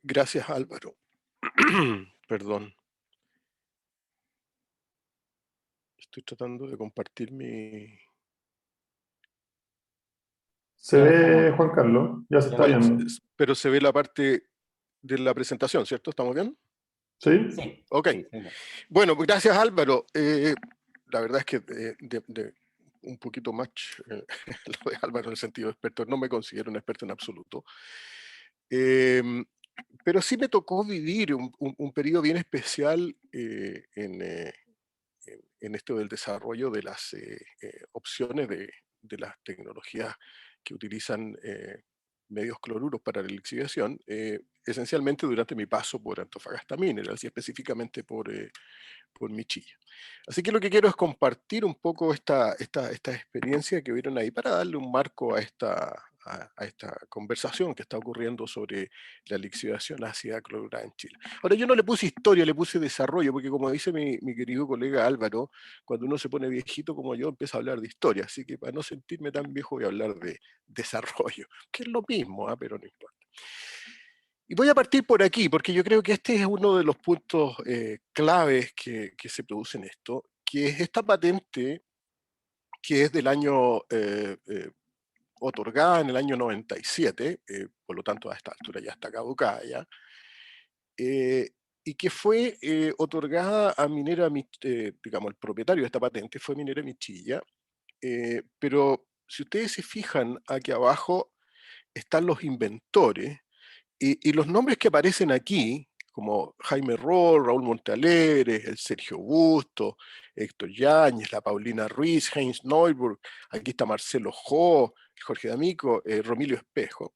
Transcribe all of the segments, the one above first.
Gracias, Álvaro. Perdón. Estoy tratando de compartir mi... Se ve, Juan Carlos, ya se está viendo. Pero se ve la parte de la presentación, ¿cierto? ¿Estamos bien? ¿Sí? Sí. Ok. Sí, sí. Bueno, gracias, Álvaro. La verdad es que un poquito más lo de Álvaro en el sentido de experto. No me considero un experto en absoluto. Pero sí me tocó vivir un periodo bien especial en esto del desarrollo de las opciones de las tecnologías que utilizan medios cloruros para la lixiviación, esencialmente durante mi paso por Antofagasta Minerals y específicamente por Michilla. Así que lo que quiero es compartir un poco esta experiencia que vieron ahí para darle un marco a esta conversación que está ocurriendo sobre la lixiviación ácida clorurada en Chile. Ahora, yo no le puse historia, le puse desarrollo, porque como dice mi querido colega Álvaro, cuando uno se pone viejito como yo, empieza a hablar de historia, así que para no sentirme tan viejo voy a hablar de desarrollo, que es lo mismo, pero no importa. Y voy a partir por aquí, porque yo creo que este es uno de los puntos claves que se producen esto, que es esta patente que es del año, otorgada en el año 97, por lo tanto a esta altura ya está caducada ya, y que fue otorgada a digamos, el propietario de esta patente fue Minera Michilla, pero si ustedes se fijan aquí abajo están los inventores, y los nombres que aparecen aquí, como Jaime Roll, Raúl Montalegre, el Sergio Busto, Héctor Yáñez, la Paulina Ruiz, Heinz Neuburg, aquí está Marcelo Jo, Jorge D'Amico, Romilio Espejo,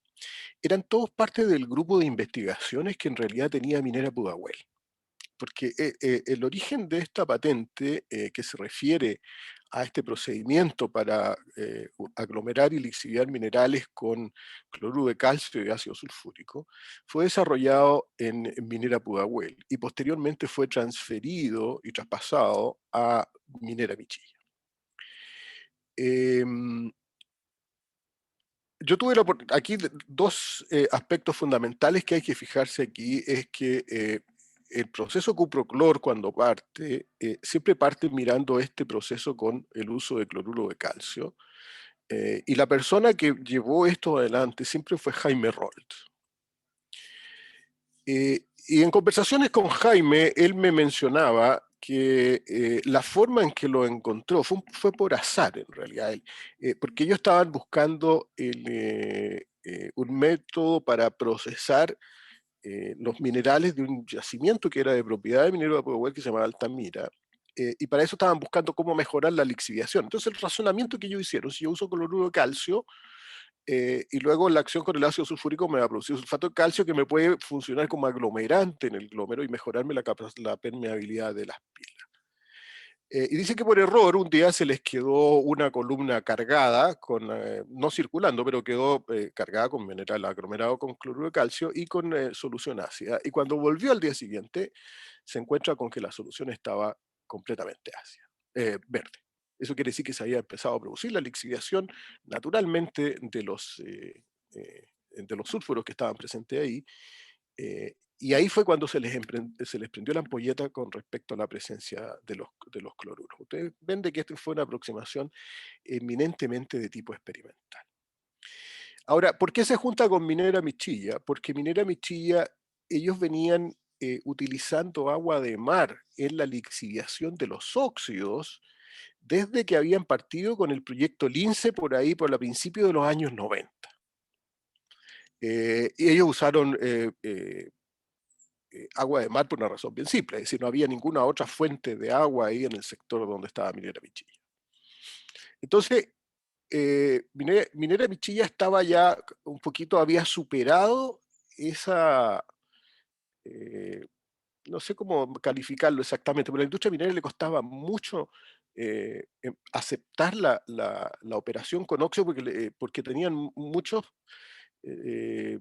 eran todos parte del grupo de investigaciones que en realidad tenía Minera Pudahuel. Porque el origen de esta patente que se refiere a este procedimiento para aglomerar y lixiviar minerales con cloruro de calcio y ácido sulfúrico fue desarrollado en Minera Pudahuel y posteriormente fue transferido y traspasado a Minera Michilla. Yo tuve aquí dos aspectos fundamentales que hay que fijarse aquí, es que el proceso cuproclor cuando parte, siempre parte mirando este proceso con el uso de cloruro de calcio, y la persona que llevó esto adelante siempre fue Jaime Rold. Y en conversaciones con Jaime, él me mencionaba que la forma en que lo encontró fue por azar en realidad, porque ellos estaban buscando un método para procesar los minerales de un yacimiento que era de propiedad de Minero de Pudahuel que se llama Altamira, y para eso estaban buscando cómo mejorar la lixiviación. Entonces el razonamiento que ellos hicieron, si yo uso cloruro de calcio, y luego la acción con el ácido sulfúrico me va a producir sulfato de calcio que me puede funcionar como aglomerante en el glómero y mejorarme la permeabilidad de las pilas. Y dice que por error un día se les quedó una columna cargada, no circulando, pero quedó cargada con mineral aglomerado con cloruro de calcio y con solución ácida. Y cuando volvió al día siguiente, se encuentra con que la solución estaba completamente ácida, verde. Eso quiere decir que se había empezado a producir la lixiviación naturalmente de los sulfuros que estaban presentes ahí, y ahí fue cuando se les prendió la ampolleta con respecto a la presencia de los cloruros. Ustedes ven de que esta fue una aproximación eminentemente de tipo experimental. Ahora, ¿por qué se junta con Minera Michilla? Porque Minera Michilla, ellos venían utilizando agua de mar en la lixiviación de los óxidos desde que habían partido con el proyecto Lince por ahí, por el principio de los años 90. Y ellos usaron agua de mar por una razón bien simple, es decir, no había ninguna otra fuente de agua ahí en el sector donde estaba Minera Michilla. Entonces, Minera Michilla estaba ya un poquito, había superado esa, no sé cómo calificarlo exactamente, pero a la industria minera le costaba mucho aceptar la operación con óxido porque tenían muchos eh,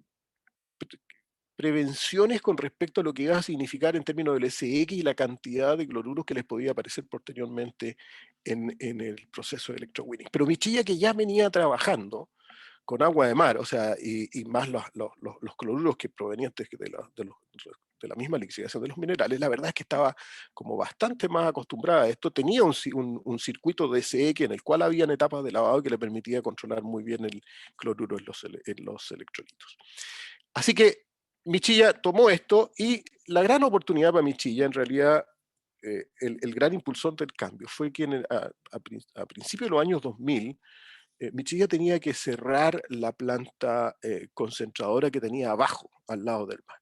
prevenciones con respecto a lo que iba a significar en términos del SX y la cantidad de cloruros que les podía aparecer posteriormente en el proceso de electrowinning. Pero Michilla, que ya venía trabajando con agua de mar, o sea, y más los cloruros que provenientes de la misma lixiviación de los minerales, la verdad es que estaba como bastante más acostumbrada a esto. Tenía un circuito DSE en el cual habían etapas de lavado que le permitía controlar muy bien el cloruro en los electrolitos. Así que Michilla tomó esto, y la gran oportunidad para Michilla, en realidad, el gran impulsor del cambio, fue que a principios de los años 2000, Michilla tenía que cerrar la planta concentradora que tenía abajo, al lado del mar.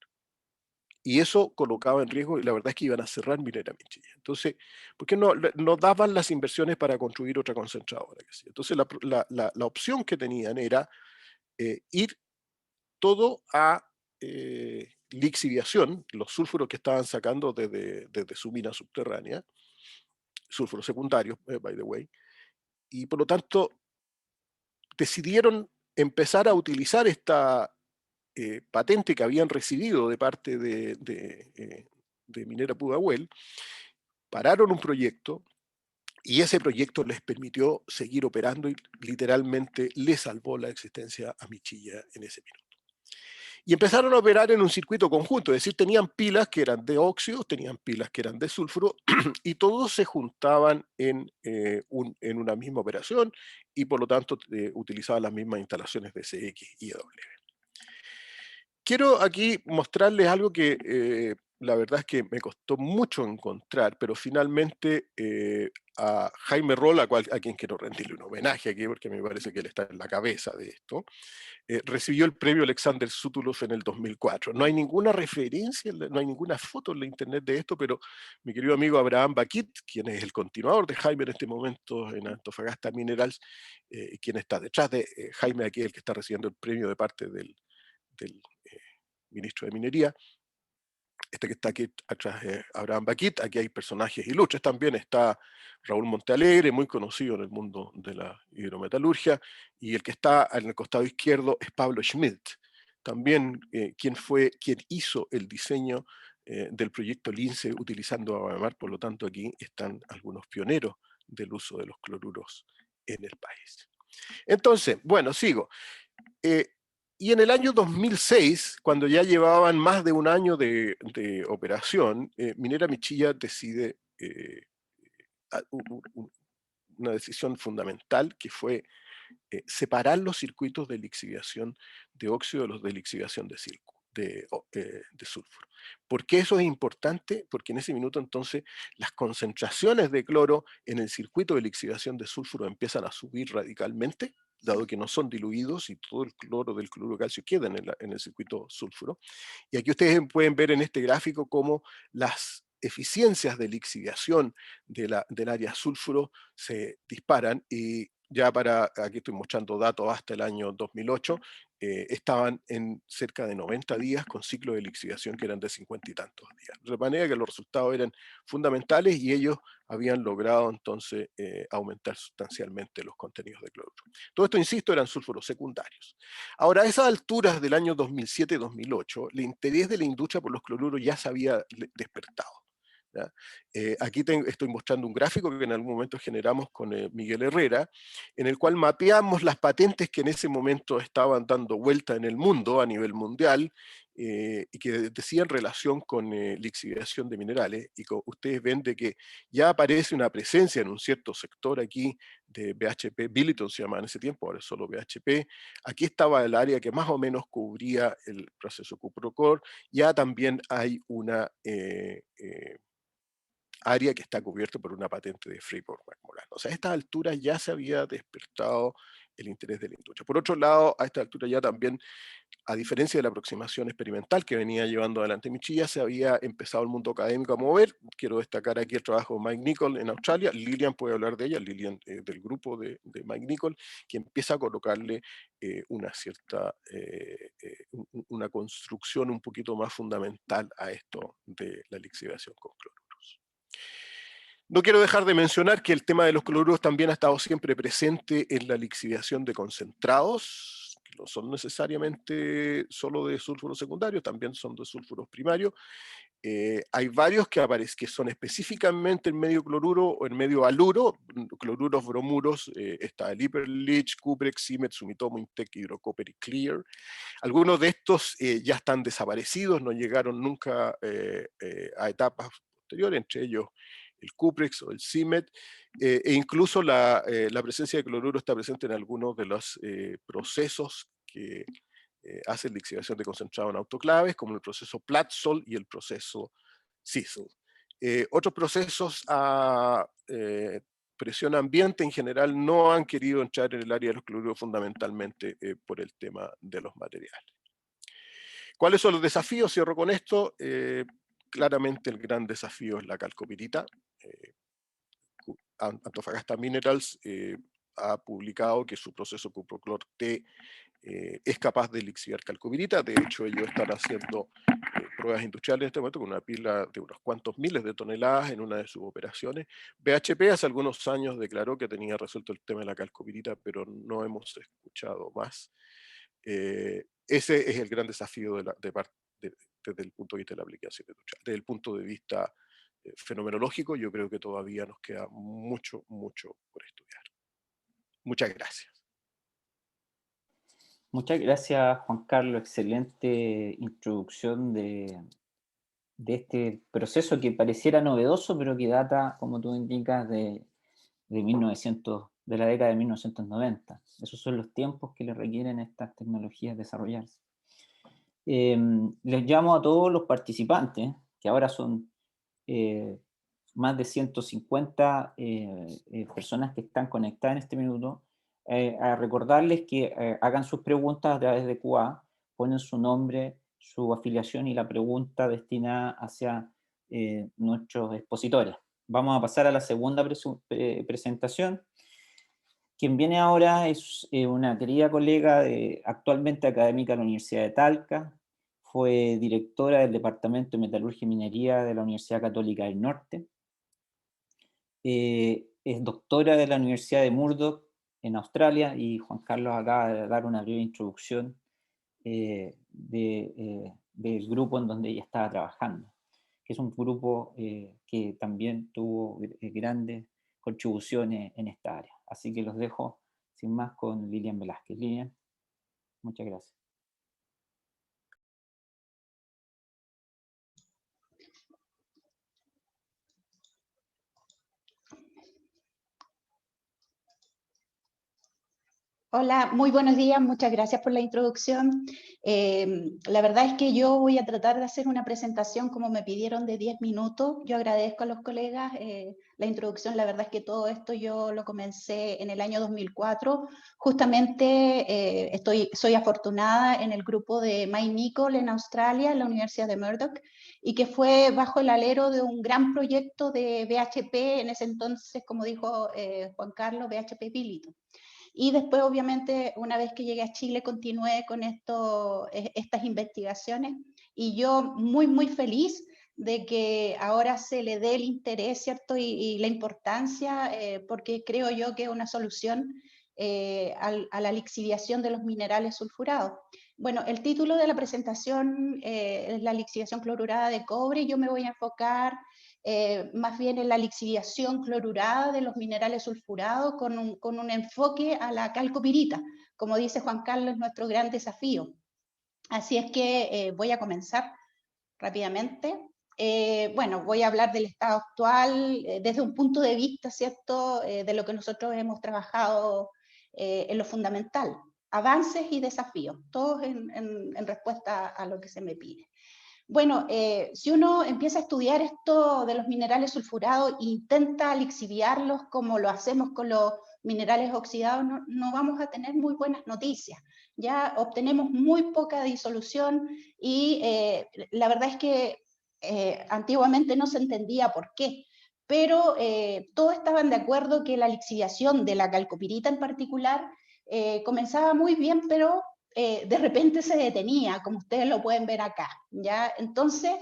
Y eso colocaba en riesgo, y la verdad es que iban a cerrar Minera Michilla. Entonces, ¿por qué no daban las inversiones para construir otra concentradora? Entonces, la opción que tenían era ir todo a lixiviación, los sulfuros que estaban sacando desde su mina subterránea, sulfuros secundarios, by the way, y por lo tanto decidieron empezar a utilizar esta patente que habían recibido de parte de Minera Pudahuel. Pararon un proyecto, y ese proyecto les permitió seguir operando, y literalmente le salvó la existencia a Michilla en ese minuto. Y empezaron a operar en un circuito conjunto, es decir, tenían pilas que eran de óxidos, tenían pilas que eran de sulfuro, y todos se juntaban en una misma operación, y por lo tanto utilizaban las mismas instalaciones de CX y EW. Quiero aquí mostrarles algo que la verdad es que me costó mucho encontrar, pero finalmente a Jaime Roll, a quien quiero rendirle un homenaje aquí, porque me parece que él está en la cabeza de esto, recibió el premio Alexander Sutulov en el 2004. No hay ninguna referencia, no hay ninguna foto en la internet de esto, pero mi querido amigo Abraham Bakit, quien es el continuador de Jaime en este momento en Antofagasta Minerals, quien está detrás de Jaime aquí, el que está recibiendo el premio de parte del ministro de Minería, este que está aquí atrás es Abraham Bakit. Aquí hay personajes ilustres también, está Raúl Montealegre, muy conocido en el mundo de la hidrometalurgia, y el que está en el costado izquierdo es Pablo Schmidt, también quien hizo el diseño del proyecto Lince utilizando agua de mar. Por lo tanto, aquí están algunos pioneros del uso de los cloruros en el país. Entonces, bueno, sigo. Y en el año 2006, cuando ya llevaban más de un año de operación, Minera Michilla decide una decisión fundamental, que fue separar los circuitos de lixiviación de óxido de los de lixiviación de sulfuro. ¿Por qué eso es importante? Porque en ese minuto entonces las concentraciones de cloro en el circuito de lixiviación de sulfuro empiezan a subir radicalmente, dado que no son diluidos y todo el cloro del cloruro calcio queda en el circuito sulfuro. Y aquí ustedes pueden ver en este gráfico cómo las eficiencias de lixiviación del área sulfuro se disparan, y ya aquí estoy mostrando datos hasta el año 2008, estaban en cerca de 90 días con ciclos de lixiviación que eran de 50 y tantos días. De manera que los resultados eran fundamentales, y ellos habían logrado entonces aumentar sustancialmente los contenidos de cloruro. Todo esto, insisto, eran sulfuros secundarios. Ahora, a esas alturas del año 2007-2008, el interés de la industria por los cloruros ya se había despertado. Aquí estoy mostrando un gráfico que en algún momento generamos con Miguel Herrera, en el cual mapeamos las patentes que en ese momento estaban dando vuelta en el mundo, a nivel mundial, y que decían relación con lixiviación de minerales. Y ustedes ven de que ya aparece una presencia en un cierto sector aquí de BHP, Billiton se llamaba en ese tiempo, ahora es solo BHP. Aquí estaba el área que más o menos cubría el proceso Cuprocor. Ya también hay una área que está cubierto por una patente de Freeport-McMoRan. O sea, a estas alturas ya se había despertado el interés de la industria. Por otro lado, a esta altura ya también, a diferencia de la aproximación experimental que venía llevando adelante Michilla, se había empezado el mundo académico a mover. Quiero destacar aquí el trabajo de Mike Nichol en Australia. Lilian puede hablar de ella, Lilian del grupo de Mike Nichol, que empieza a colocarle una construcción un poquito más fundamental a esto de la lixiviación con cloro. No quiero dejar de mencionar que el tema de los cloruros también ha estado siempre presente en la lixiviación de concentrados, que no son necesariamente solo de sulfuros secundarios, también son de sulfuros primarios. Hay varios que son específicamente en medio cloruro o en medio haluro, cloruros, bromuros, está el Iperlich, Cuprex, Simet, Sumitomo, Intec, Hydrocopper y Clear. Algunos de estos ya están desaparecidos, no llegaron nunca a etapas posteriores, entre ellos el Cuprex o el Simet, e incluso la presencia de cloruro está presente en algunos de los procesos que hacen lixiviación de concentrado en autoclaves, como el proceso Platzol y el proceso Sissel. Otros procesos a presión ambiente en general no han querido entrar en el área de los cloruros fundamentalmente por el tema de los materiales. ¿Cuáles son los desafíos? Cierro con esto. Claramente el gran desafío es la calcopirita. Antofagasta Minerals ha publicado que su proceso Cuproclor-T es capaz de lixiviar calcopirita. De hecho, ellos están haciendo pruebas industriales en este momento con una pila de unos cuantos miles de toneladas en una de sus operaciones. BHP hace algunos años declaró que tenía resuelto el tema de la calcopirita, pero no hemos escuchado más. Ese es el gran desafío desde el punto de vista de la aplicación industrial. Desde el punto de vista fenomenológico, yo creo que todavía nos queda mucho, mucho por estudiar. Muchas gracias. Muchas gracias, Juan Carlos. Excelente introducción de este proceso que pareciera novedoso, pero que data, como tú indicas, de la década de 1990. Esos son los tiempos que le requieren a estas tecnologías desarrollarse. Les llamo a todos los participantes, que ahora son más de 150 personas que están conectadas en este minuto, a recordarles que hagan sus preguntas a través de QA, ponen su nombre, su afiliación y la pregunta destinada hacia nuestros expositores. Vamos a pasar a la segunda presentación. Quien viene ahora es una querida colega, actualmente académica de la Universidad de Talca, fue directora del Departamento de Metalurgia y Minería de la Universidad Católica del Norte, es doctora de la Universidad de Murdoch en Australia, y Juan Carlos acaba de dar una breve introducción del grupo en donde ella estaba trabajando, que es un grupo que también tuvo grandes contribuciones en esta área. Así que los dejo sin más con Lilian Velázquez. Lilian, muchas gracias. Hola, muy buenos días, muchas gracias por la introducción. La verdad es que yo voy a tratar de hacer una presentación como me pidieron de 10 minutos. Yo agradezco a los colegas la introducción. La verdad es que todo esto yo lo comencé en el año 2004. Justamente soy afortunada en el grupo de Mike Nichol en Australia, en la Universidad de Murdoch, y que fue bajo el alero de un gran proyecto de BHP, en ese entonces, como dijo Juan Carlos, BHP Billiton. Y después, obviamente, una vez que llegué a Chile, continué con estas investigaciones, y yo muy, muy feliz de que ahora se le dé el interés, ¿cierto? Y la importancia, porque creo yo que es una solución a la lixiviación de los minerales sulfurados. Bueno, el título de la presentación es la lixiviación clorurada de cobre, y yo me voy a enfocar más bien en la lixiviación clorurada de los minerales sulfurados con un enfoque a la calcopirita. Como dice Juan Carlos, es nuestro gran desafío. Así es que voy a comenzar rápidamente. Bueno, voy a hablar del estado actual desde un punto de vista, ¿cierto?, de lo que nosotros hemos trabajado en lo fundamental. Avances y desafíos, todos en respuesta a lo que se me pide. Bueno, si uno empieza a estudiar esto de los minerales sulfurados e intenta lixiviarlos como lo hacemos con los minerales oxidados, no vamos a tener muy buenas noticias. Ya obtenemos muy poca disolución y la verdad es que antiguamente no se entendía por qué, pero todos estaban de acuerdo que la lixiviación de la calcopirita en particular comenzaba muy bien, pero de repente se detenía, como ustedes lo pueden ver acá, ¿ya? Entonces,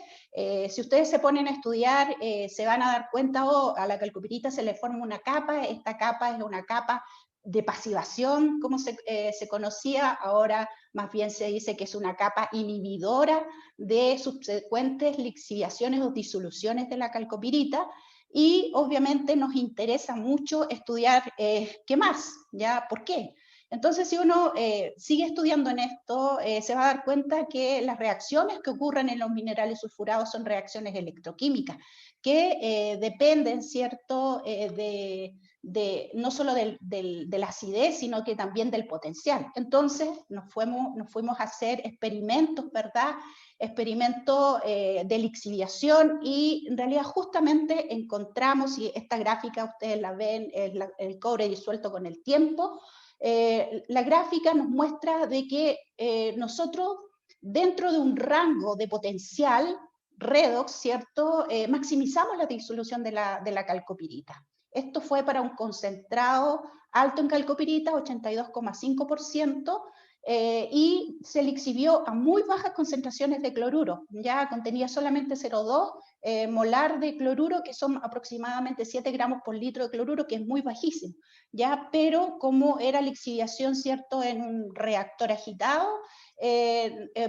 si ustedes se ponen a estudiar, se van a dar cuenta, a la calcopirita se le forma una capa, esta capa es una capa de pasivación, como se conocía, ahora más bien se dice que es una capa inhibidora de subsecuentes lixiviaciones o disoluciones de la calcopirita, y obviamente nos interesa mucho estudiar qué más, ¿ya? ¿Por qué? Entonces, si uno sigue estudiando en esto, se va a dar cuenta que las reacciones que ocurren en los minerales sulfurados son reacciones electroquímicas, que dependen, ¿cierto?, no solo de la acidez, sino que también del potencial. Entonces nos fuimos a hacer experimentos, ¿verdad? Experimentos de lixiviación, y en realidad justamente encontramos, y esta gráfica ustedes la ven, es el cobre disuelto con el tiempo. La gráfica nos muestra de que nosotros, dentro de un rango de potencial redox, ¿cierto?, maximizamos la disolución de la calcopirita. Esto fue para un concentrado alto en calcopirita, 82,5%, y se lixivió a muy bajas concentraciones de cloruro. Ya contenía solamente 0,2 molar de cloruro, que son aproximadamente 7 gramos por litro de cloruro, que es muy bajísimo. Ya, pero como era lixiviación, ¿cierto?, en un reactor agitado,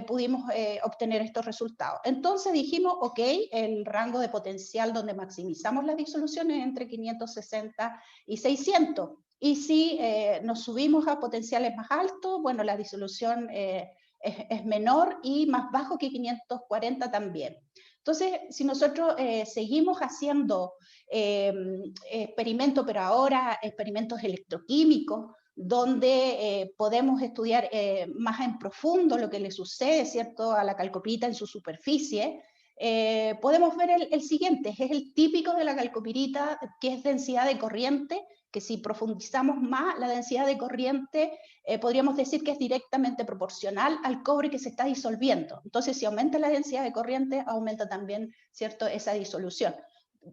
pudimos obtener estos resultados. Entonces dijimos, ok, el rango de potencial donde maximizamos las disoluciones entre 560 y 600. Y si nos subimos a potenciales más altos, bueno, la disolución es menor, y más bajo que 540 también. Entonces, si nosotros seguimos haciendo experimentos, pero ahora experimentos electroquímicos, donde podemos estudiar más en profundo lo que le sucede, ¿cierto?, a la calcopirita en su superficie, podemos ver el siguiente, es el típico de la calcopirita, que es densidad de corriente, que si profundizamos más, la densidad de corriente podríamos decir que es directamente proporcional al cobre que se está disolviendo. Entonces, si aumenta la densidad de corriente, aumenta también, ¿cierto?, esa disolución,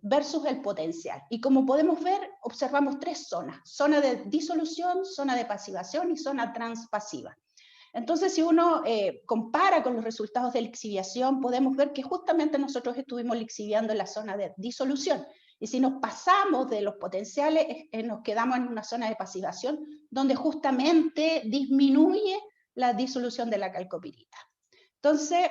versus el potencial. Y como podemos ver, observamos tres zonas: zona de disolución, zona de pasivación y zona transpasiva. Entonces, si uno compara con los resultados de lixiviación, podemos ver que justamente nosotros estuvimos lixiviando en la zona de disolución. Y si nos pasamos de los potenciales, nos quedamos en una zona de pasivación, donde justamente disminuye la disolución de la calcopirita. Entonces,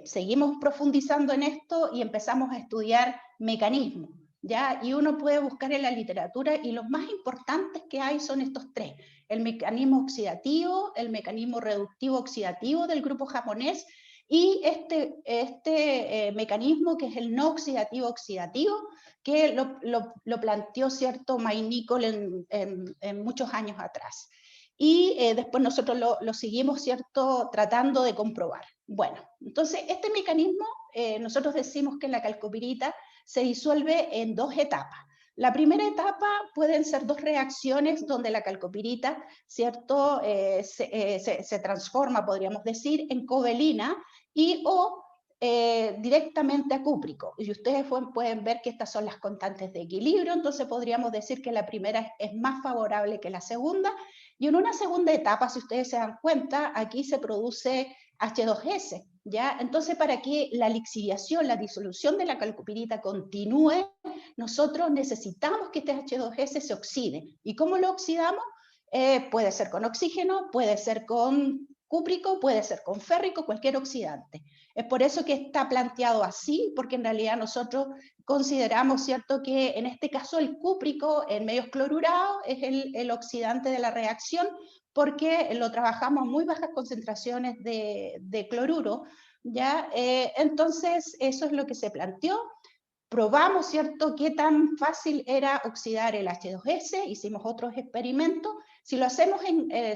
seguimos profundizando en esto y empezamos a estudiar mecanismos, ¿ya? Y uno puede buscar en la literatura, y los más importantes que hay son estos tres: el mecanismo oxidativo, el mecanismo reductivo oxidativo del grupo japonés, y este mecanismo, que es el no oxidativo oxidativo, que lo planteó, ¿cierto?, Mike Nichols en muchos años atrás. Y después nosotros lo seguimos, ¿cierto?, tratando de comprobar. Bueno, entonces este mecanismo, nosotros decimos que la calcopirita se disuelve en dos etapas. La primera etapa pueden ser dos reacciones donde la calcopirita, ¿cierto?, se transforma, podríamos decir, en cobalina o directamente a cúprico. Y ustedes pueden ver que estas son las constantes de equilibrio, entonces podríamos decir que la primera es más favorable que la segunda. Y en una segunda etapa, si ustedes se dan cuenta, aquí se produce H2S, ¿ya? Entonces, para que la lixiviación, la disolución de la calcopirita continúe, nosotros necesitamos que este H2S se oxide. ¿Y cómo lo oxidamos? Puede ser con oxígeno, puede ser con cúprico, puede ser con férrico, cualquier oxidante. Es por eso que está planteado así, porque en realidad nosotros consideramos, ¿cierto?, que en este caso el cúprico en medios clorurados es el oxidante de la reacción, porque lo trabajamos a muy bajas concentraciones de cloruro, ¿ya? Entonces, eso es lo que se planteó. Probamos, ¿cierto?, qué tan fácil era oxidar el H2S, hicimos otros experimentos. Si lo hacemos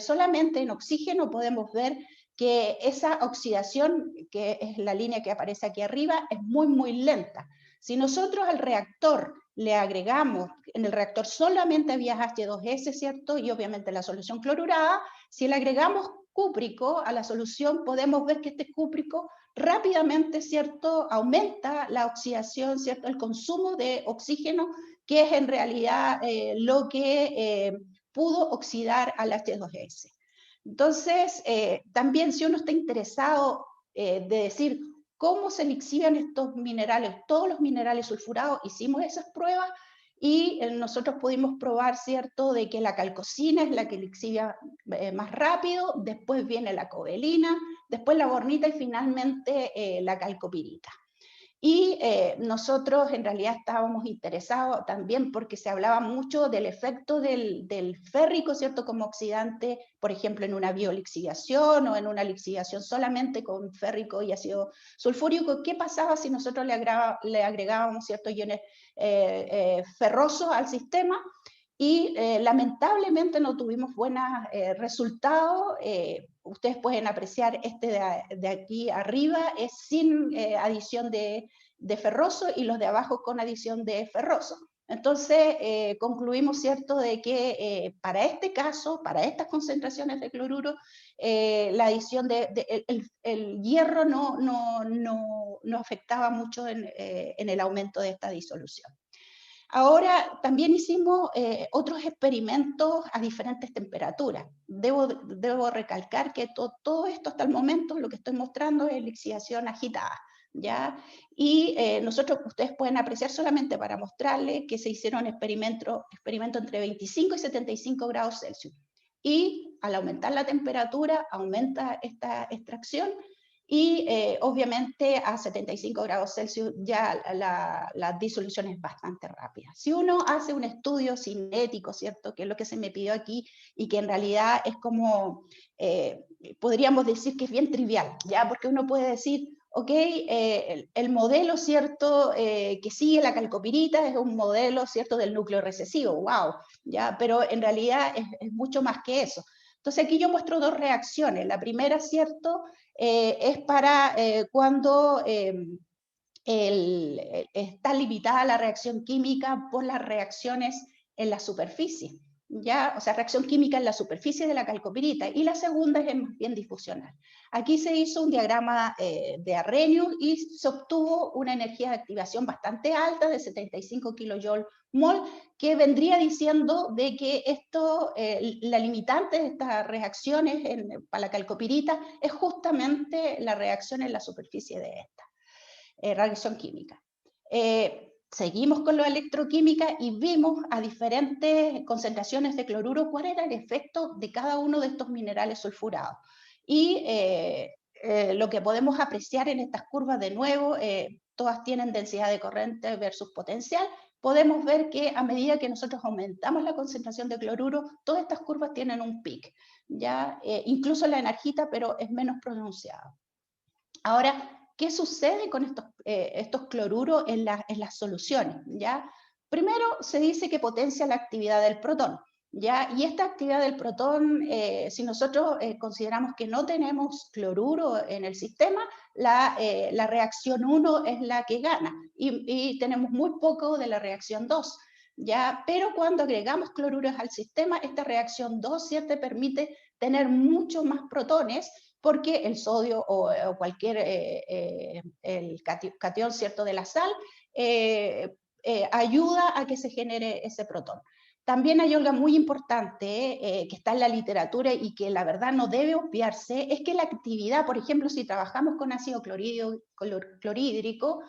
solamente en oxígeno, podemos ver que esa oxidación, que es la línea que aparece aquí arriba, es muy, muy lenta. Si nosotros al reactor le agregamos, en el reactor solamente había H2S, ¿cierto?, y obviamente la solución clorurada, si le agregamos cúprico a la solución, podemos ver que este cúprico rápidamente, ¿cierto?, aumenta la oxidación, ¿cierto?, el consumo de oxígeno, que es en realidad lo que pudo oxidar al H2S. Entonces, también si uno está interesado de decir cómo se lixivian estos minerales, todos los minerales sulfurados, hicimos esas pruebas, y nosotros pudimos probar, ¿cierto?, de que la calcocina es la que lixivia más rápido, después viene la covelina, después la bornita y finalmente la calcopirita. Y nosotros en realidad estábamos interesados también porque se hablaba mucho del efecto del férrico, ¿cierto?, como oxidante, por ejemplo, en una biolixiviación o en una lixiviación solamente con férrico y ácido sulfúrico. ¿Qué pasaba si nosotros le agregábamos ciertos iones ferrosos al sistema? Y lamentablemente no tuvimos buenos resultados. Ustedes pueden apreciar este de aquí arriba, es sin adición de ferroso, y los de abajo con adición de ferroso. Entonces concluimos, ¿cierto?, de que para este caso, para estas concentraciones de cloruro, la adición el hierro no afectaba mucho en el aumento de esta disolución. Ahora, también hicimos otros experimentos a diferentes temperaturas. Debo recalcar que todo esto hasta el momento, lo que estoy mostrando es lixiviación agitada, ¿ya? Y ustedes pueden apreciar solamente para mostrarles que se hicieron experimentos entre 25 y 75 grados Celsius. Y al aumentar la temperatura, aumenta esta extracción, y obviamente a 75 grados Celsius ya la disolución es bastante rápida. Si uno hace un estudio cinético, ¿cierto?, que es lo que se me pidió aquí, y que en realidad es como, podríamos decir que es bien trivial, ¿ya? Porque uno puede decir, ok, el modelo, ¿cierto?, que sigue la calcopirita es un modelo, ¿cierto?, del núcleo recesivo, wow, ¿ya? Pero en realidad es mucho más que eso. Entonces aquí yo muestro dos reacciones. La primera, ¿cierto?, es para cuando está limitada la reacción química por las reacciones en la superficie, ¿ya? O sea, reacción química en la superficie de la calcopirita, y la segunda es más bien difusional. Aquí se hizo un diagrama de Arrhenius y se obtuvo una energía de activación bastante alta de 75 kJ/mol, que vendría diciendo de que esto, la limitante de estas reacciones para la calcopirita es justamente la reacción en la superficie de esta. Reacción química. Seguimos con la electroquímica y vimos a diferentes concentraciones de cloruro cuál era el efecto de cada uno de estos minerales sulfurados. Y lo que podemos apreciar en estas curvas, de nuevo, todas tienen densidad de corriente versus potencial. Podemos ver que a medida que nosotros aumentamos la concentración de cloruro, todas estas curvas tienen un pic, ¿ya? Incluso la enargita, pero es menos pronunciado. Ahora, ¿qué sucede con estos cloruros en las soluciones? ¿Ya? Primero, se dice que potencia la actividad del protón, ¿ya? Y esta actividad del protón, si nosotros consideramos que no tenemos cloruro en el sistema, la reacción 1 es la que gana, y tenemos muy poco de la reacción 2. ¿Ya? Pero cuando agregamos cloruros al sistema, esta reacción 2, ¿cierto?, permite tener mucho más protones, porque el sodio o cualquier el catión, ¿cierto?, de la sal ayuda a que se genere ese protón. También hay algo muy importante que está en la literatura y que la verdad no debe obviarse, es que la actividad, por ejemplo, si trabajamos con ácido clorhídrico,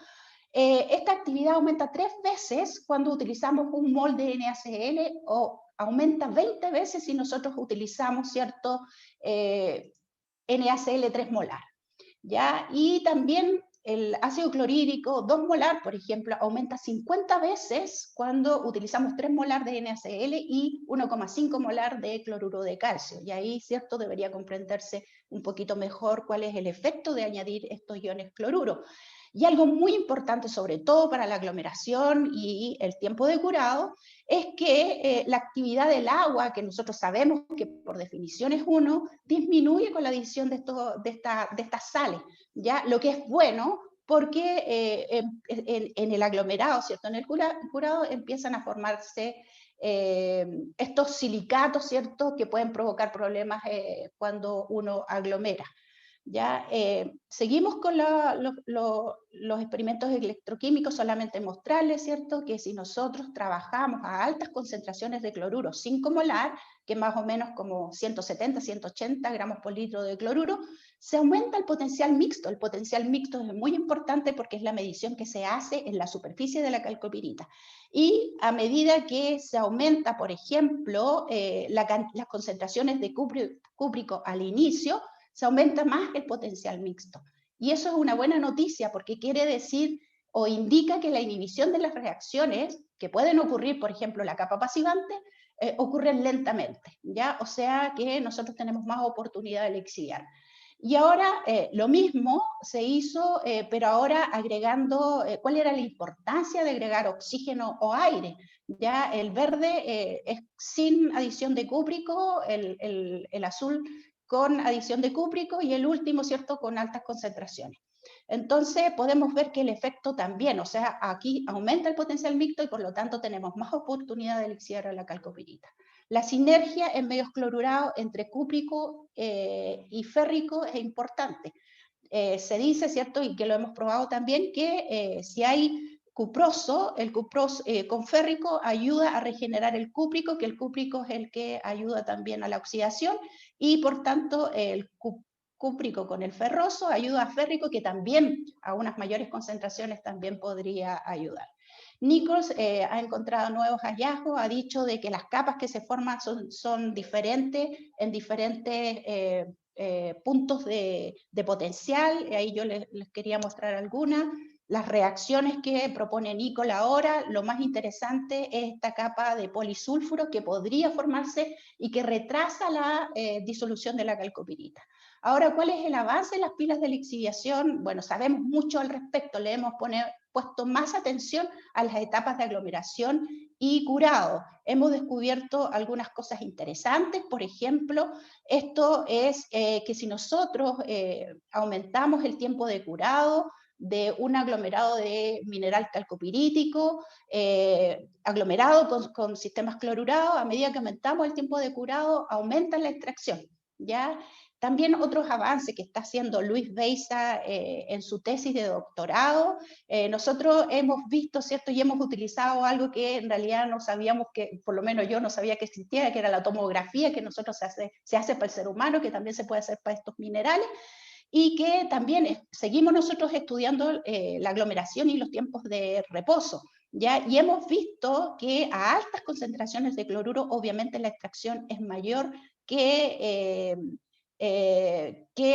esta actividad aumenta 3 veces cuando utilizamos un mol de NaCl, o aumenta 20 veces si nosotros utilizamos, ¿cierto?, NaCl 3 molar, ¿ya? Y también el ácido clorhídrico 2 molar, por ejemplo, aumenta 50 veces cuando utilizamos 3 molar de NaCl y 1,5 molar de cloruro de calcio. Y ahí, ¿cierto?, debería comprenderse un poquito mejor cuál es el efecto de añadir estos iones cloruro. Y algo muy importante, sobre todo para la aglomeración y el tiempo de curado, es que la actividad del agua, que nosotros sabemos que por definición es 1, disminuye con la adición de estas sales, ¿ya? Lo que es bueno, porque en el aglomerado, ¿cierto?, en el curado empiezan a formarse estos silicatos, ¿cierto?, que pueden provocar problemas cuando uno aglomera. ¿Ya? Seguimos con los experimentos electroquímicos, solamente mostrarles, ¿cierto?, que si nosotros trabajamos a altas concentraciones de cloruro 5 molar, que más o menos como 170, 180 gramos por litro de cloruro, se aumenta el potencial mixto. El potencial mixto es muy importante porque es la medición que se hace en la superficie de la calcopirita. Y a medida que se aumenta, por ejemplo, las concentraciones de cúprico al inicio, se aumenta más el potencial mixto. Y eso es una buena noticia porque quiere decir o indica que la inhibición de las reacciones que pueden ocurrir, por ejemplo, la capa pasivante, ocurren lentamente, ¿ya? O sea que nosotros tenemos más oportunidad de lixiviar. Y ahora lo mismo se hizo, pero ahora agregando, ¿cuál era la importancia de agregar oxígeno o aire? Ya el verde es sin adición de cúprico, el azul con adición de cúprico y el último, ¿cierto?, con altas concentraciones. Entonces podemos ver que el efecto también, o sea, aquí aumenta el potencial mixto y por lo tanto tenemos más oportunidad de elixir a la calcopirita. La sinergia en medios clorurados entre cúprico y férrico es importante. Se dice, ¿cierto?, y que lo hemos probado también, que si hay cuproso, el cuproso con férrico ayuda a regenerar el cúprico, que el cúprico es el que ayuda también a la oxidación, y por tanto el cúprico con el ferroso ayuda a férrico, que también a unas mayores concentraciones también podría ayudar. Nichols ha encontrado nuevos hallazgos, ha dicho de que las capas que se forman son diferentes en diferentes puntos de potencial. Ahí yo les quería mostrar algunas. Las reacciones que propone Nichols ahora, lo más interesante es esta capa de polisulfuro que podría formarse y que retrasa la disolución de la calcopirita. Ahora, ¿cuál es el avance en las pilas de lixiviación? Bueno, sabemos mucho al respecto, le hemos puesto más atención a las etapas de aglomeración y curado. Hemos descubierto algunas cosas interesantes, por ejemplo, esto es que si nosotros aumentamos el tiempo de curado de un aglomerado de mineral calcopirítico, aglomerado con sistemas clorurados, a medida que aumentamos el tiempo de curado, aumenta la extracción, ¿ya? También otros avances que está haciendo Luis Beiza en su tesis de doctorado. Nosotros hemos visto, ¿cierto?, y hemos utilizado algo que en realidad no sabíamos, que por lo menos yo no sabía que existía, que era la tomografía, que nosotros se hace para el ser humano, que también se puede hacer para estos minerales, y que también seguimos nosotros estudiando la aglomeración y los tiempos de reposo, ¿ya? Y hemos visto que a altas concentraciones de cloruro, obviamente la extracción es mayor que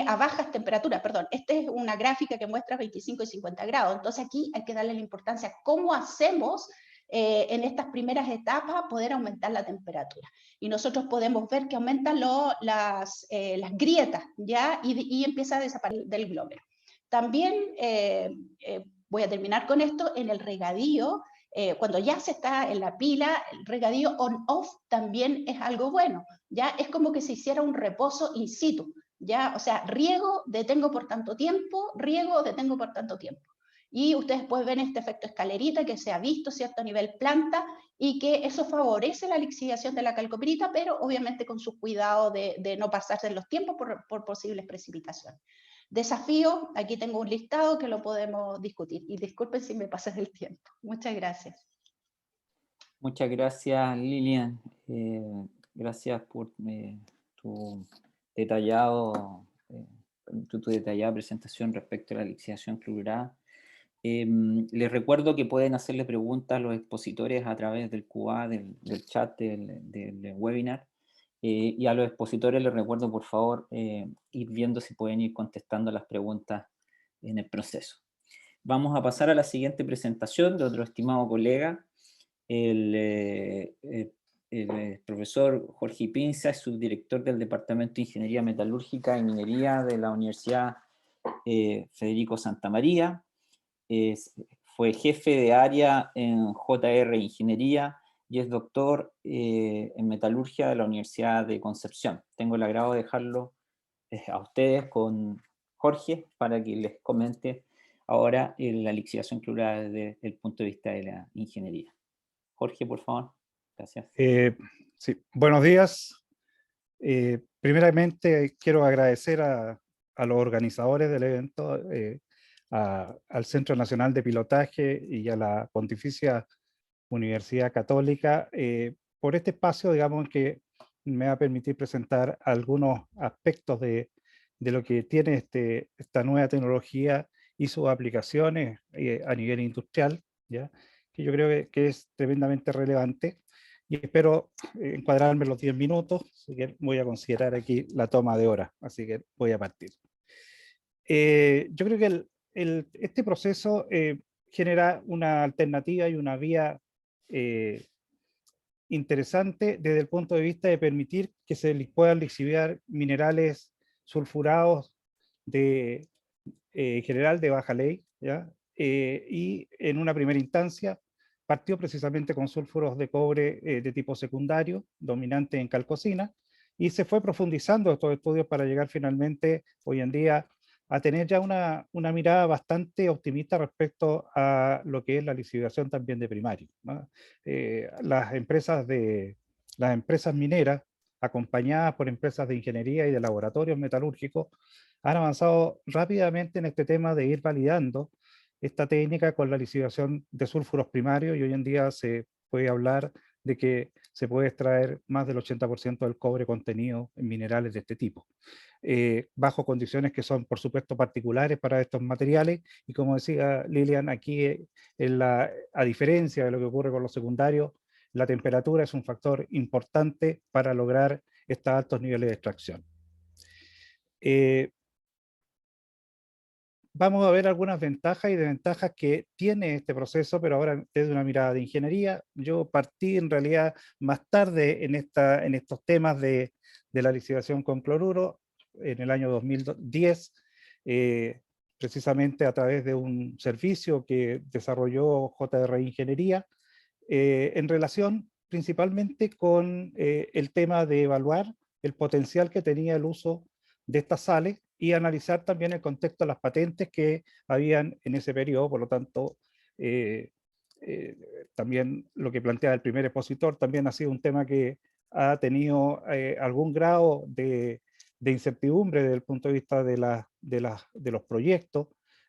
a bajas temperaturas, perdón, esta es una gráfica que muestra 25 y 50 grados, entonces aquí hay que darle la importancia a cómo hacemos en estas primeras etapas poder aumentar la temperatura. Y nosotros podemos ver que aumentan las grietas, ¿ya? Y empieza a desaparecer del glómero. También, voy a terminar con esto, en el regadío, cuando ya se está en la pila, el regadío on-off también es algo bueno, ¿ya? Es como que se hiciera un reposo in situ, ¿ya? O sea, riego, detengo por tanto tiempo, riego, detengo por tanto tiempo. Y ustedes pueden ver este efecto escalerita que se ha visto, ¿cierto?, a nivel planta, y que eso favorece la lixiviación de la calcopirita, pero obviamente con su cuidado de no pasarse en los tiempos por posibles precipitaciones. Desafío, aquí tengo un listado que lo podemos discutir. Y disculpen si me pasé del tiempo. Muchas gracias. Muchas gracias, Lilian. Gracias por tu detallada presentación respecto a la lixiviación clorurada. Les recuerdo que pueden hacerle preguntas a los expositores a través del QA, del chat del webinar. Y a los expositores les recuerdo, por favor, ir viendo si pueden ir contestando las preguntas en el proceso. Vamos a pasar a la siguiente presentación de otro estimado colega, el profesor Jorge Pinza, es subdirector del Departamento de Ingeniería Metalúrgica y Minería de la Universidad Federico Santa María. Fue jefe de área en JR Ingeniería y es doctor en metalurgia de la Universidad de Concepción. Tengo el agrado de dejarlo a ustedes con Jorge para que les comente ahora la lixiviación clorurada desde el punto de vista de la ingeniería. Jorge, por favor. Gracias. Sí. Buenos días. Primeramente quiero agradecer a a los organizadores del evento, al Centro Nacional de Pilotaje y a la Pontificia Universidad Católica, por este espacio, digamos, que me va a permitir presentar algunos aspectos de lo que tiene esta nueva tecnología y sus aplicaciones a nivel industrial, ¿ya? Que yo creo que es tremendamente relevante. Y espero encuadrarme en los 10 minutos, así que voy a considerar aquí la toma de hora, así que voy a partir. Yo creo que este proceso genera una alternativa y una vía interesante desde el punto de vista de permitir que se puedan lixiviar minerales sulfurados de general de baja ley, ¿ya? Y en una primera instancia partió precisamente con sulfuros de cobre de tipo secundario, dominante en calcocina, y se fue profundizando estos estudios para llegar finalmente hoy en día a tener ya una mirada bastante optimista respecto a lo que es la lixiviación también de primario, ¿no? Las empresas mineras, acompañadas por empresas de ingeniería y de laboratorios metalúrgicos, han avanzado rápidamente en este tema de ir validando esta técnica con la lixiviación de sulfuros primarios, y hoy en día se puede hablar de que se puede extraer más del 80% del cobre contenido en minerales de este tipo, bajo condiciones que son, por supuesto, particulares para estos materiales, y como decía Lilian, aquí a diferencia de lo que ocurre con los secundarios, la temperatura es un factor importante para lograr estos altos niveles de extracción. Vamos a ver algunas ventajas y desventajas que tiene este proceso, pero ahora desde una mirada de ingeniería. Yo partí en realidad más tarde en estos temas de la lixiviación con cloruro, en el año 2010, precisamente a través de un servicio que desarrolló JR Ingeniería, en relación principalmente con el tema de evaluar el potencial que tenía el uso de estas sales y analizar también el contexto de las patentes que habían en ese periodo. Por lo tanto, también lo que plantea el primer expositor también ha sido un tema que ha tenido algún grado de incertidumbre desde el punto de vista de los proyectos,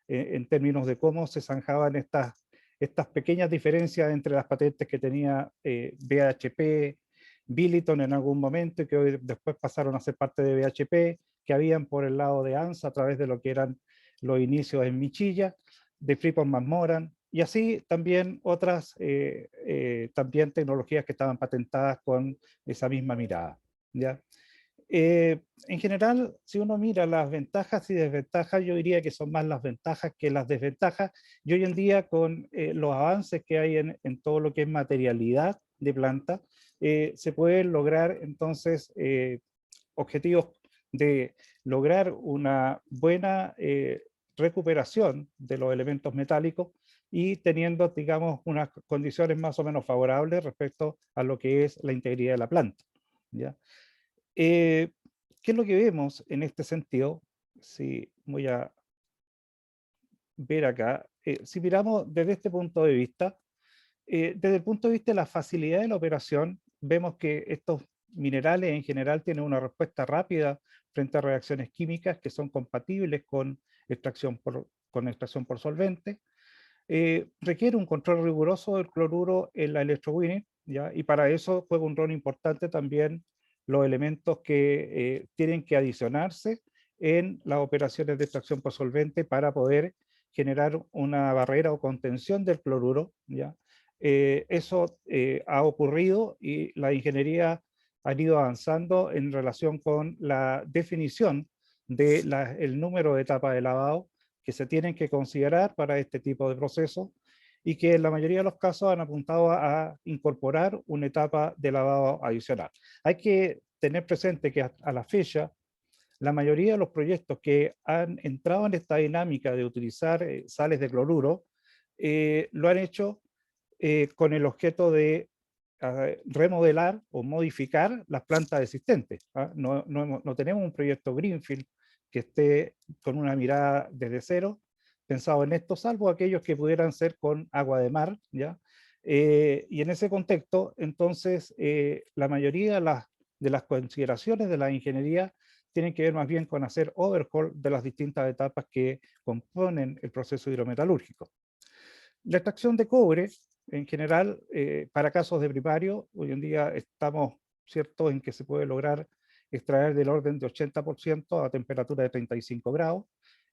en términos de cómo se zanjaban estas pequeñas diferencias entre las patentes que tenía BHP, Billiton en algún momento, y que hoy después pasaron a ser parte de BHP, que habían por el lado de ANSA a través de lo que eran los inicios en Michilla, de Freeport-McMoRan, y así también otras también tecnologías que estaban patentadas con esa misma mirada, ¿ya? En general, si uno mira las ventajas y desventajas, yo diría que son más las ventajas que las desventajas, y hoy en día con los avances que hay en todo lo que es materialidad de planta, se pueden lograr entonces objetivos de lograr una buena recuperación de los elementos metálicos y teniendo, digamos, unas condiciones más o menos favorables respecto a lo que es la integridad de la planta, ¿ya? ¿Qué es lo que vemos en este sentido? Si voy a ver acá, si miramos desde este punto de vista, desde el punto de vista de la facilidad de la operación, vemos que estos minerales en general tienen una respuesta rápida frente a reacciones químicas que son compatibles con extracción por solvente. Requiere un control riguroso del cloruro en la electrowinning, ¿ya? Y para eso juega un rol importante también los elementos que tienen que adicionarse en las operaciones de extracción por solvente para poder generar una barrera o contención del cloruro, ¿ya? Eso ha ocurrido y la ingeniería ha ido avanzando en relación con la definición del número de etapas de lavado que se tienen que considerar para este tipo de procesos, y que en la mayoría de los casos han apuntado a incorporar una etapa de lavado adicional. Hay que tener presente que a la fecha, la mayoría de los proyectos que han entrado en esta dinámica de utilizar sales de cloruro, lo han hecho con el objeto de remodelar o modificar las plantas existentes, ¿ah? No tenemos un proyecto Greenfield que esté con una mirada desde cero pensado en esto, salvo aquellos que pudieran ser con agua de mar, ¿ya? Y en ese contexto, entonces, la mayoría de las consideraciones de la ingeniería tienen que ver más bien con hacer overhaul de las distintas etapas que componen el proceso hidrometalúrgico. La extracción de cobre, en general, para casos de primario, hoy en día estamos ciertos en que se puede lograr extraer del orden de 80% a temperatura de 35 grados,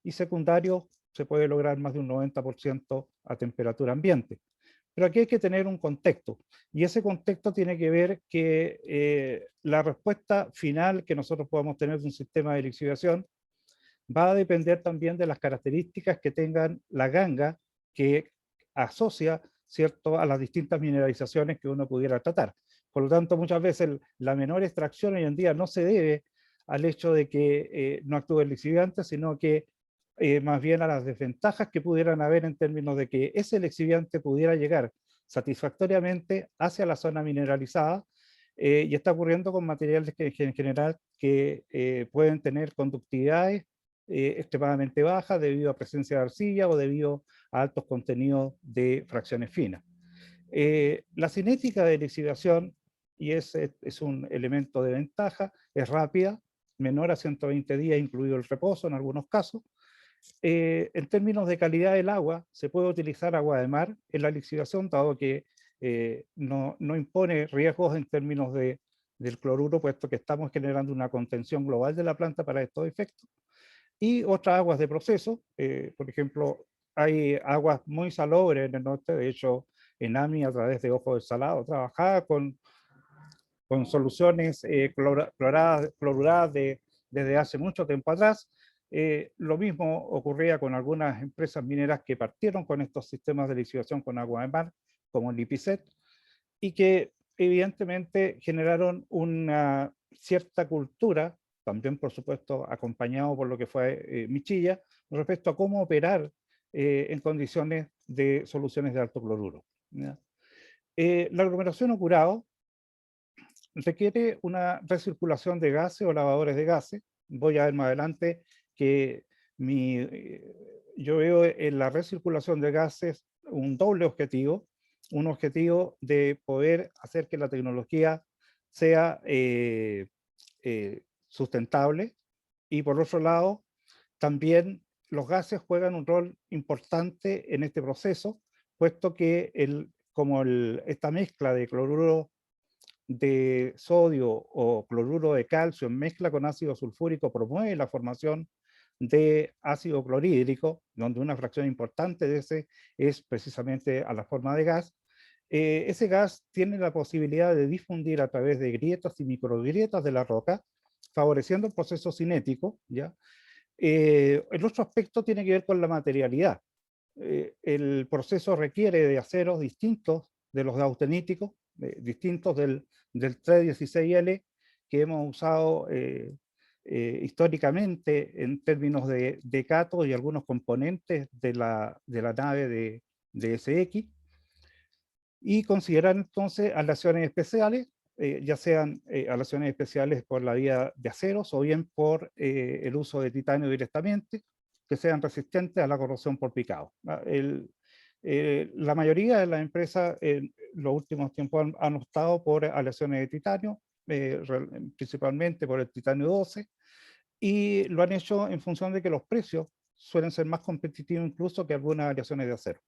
y secundario se puede lograr más de un 90% a temperatura ambiente. Pero aquí hay que tener un contexto, y ese contexto tiene que ver que la respuesta final que nosotros podamos tener de un sistema de lixiviación va a depender también de las características que tengan la ganga que asocia, ¿cierto?, a las distintas mineralizaciones que uno pudiera tratar. Por lo tanto, muchas veces la menor extracción hoy en día no se debe al hecho de que no actúe el lixiviante, sino que más bien a las desventajas que pudieran haber en términos de que ese lixiviante pudiera llegar satisfactoriamente hacia la zona mineralizada, y está ocurriendo con materiales que en general que pueden tener conductividades extremadamente bajas debido a presencia de arcilla o debido a altos contenidos de fracciones finas. La cinética de lixiviación, y ese es un elemento de ventaja, es rápida, menor a 120 días, incluido el reposo en algunos casos. En términos de calidad del agua, se puede utilizar agua de mar en la lixiviación, dado que no impone riesgos en términos del cloruro, puesto que estamos generando una contención global de la planta para estos efectos. Y otras aguas de proceso, por ejemplo, hay aguas muy salobres en el norte, de hecho, ENAMI a través de Ojo del Salado trabajaba con soluciones cloruradas desde hace mucho tiempo atrás. Lo mismo ocurría con algunas empresas mineras que partieron con estos sistemas de lixiviación con agua de mar, como el Lipicet, y que evidentemente generaron una cierta cultura, también por supuesto acompañado por lo que fue Michilla, respecto a cómo operar en condiciones de soluciones de alto cloruro. La aglomeración o curado requiere una recirculación de gases o lavadores de gases. Voy a ver más adelante que yo veo en la recirculación de gases un doble objetivo, un objetivo de poder hacer que la tecnología sea sustentable, y por otro lado, también los gases juegan un rol importante en este proceso, puesto que esta mezcla de cloruro de sodio o cloruro de calcio en mezcla con ácido sulfúrico promueve la formación de ácido clorhídrico, donde una fracción importante de ese es precisamente a la forma de gas. Ese gas tiene la posibilidad de difundir a través de grietas y microgrietas de la roca, favoreciendo el proceso cinético, ¿ya? El otro aspecto tiene que ver con la materialidad. El proceso requiere de aceros distintos de los austeníticos, distintos del 316L que hemos usado históricamente en términos de cátodo y algunos componentes de la nave de SX, y considerar entonces aleaciones especiales, ya sean aleaciones especiales por la vía de aceros o bien por el uso de titanio directamente, que sean resistentes a la corrosión por picado. La mayoría de las empresas en los últimos tiempos han optado por aleaciones de titanio, principalmente por el titanio 12, y lo han hecho en función de que los precios suelen ser más competitivos incluso que algunas aleaciones de acero.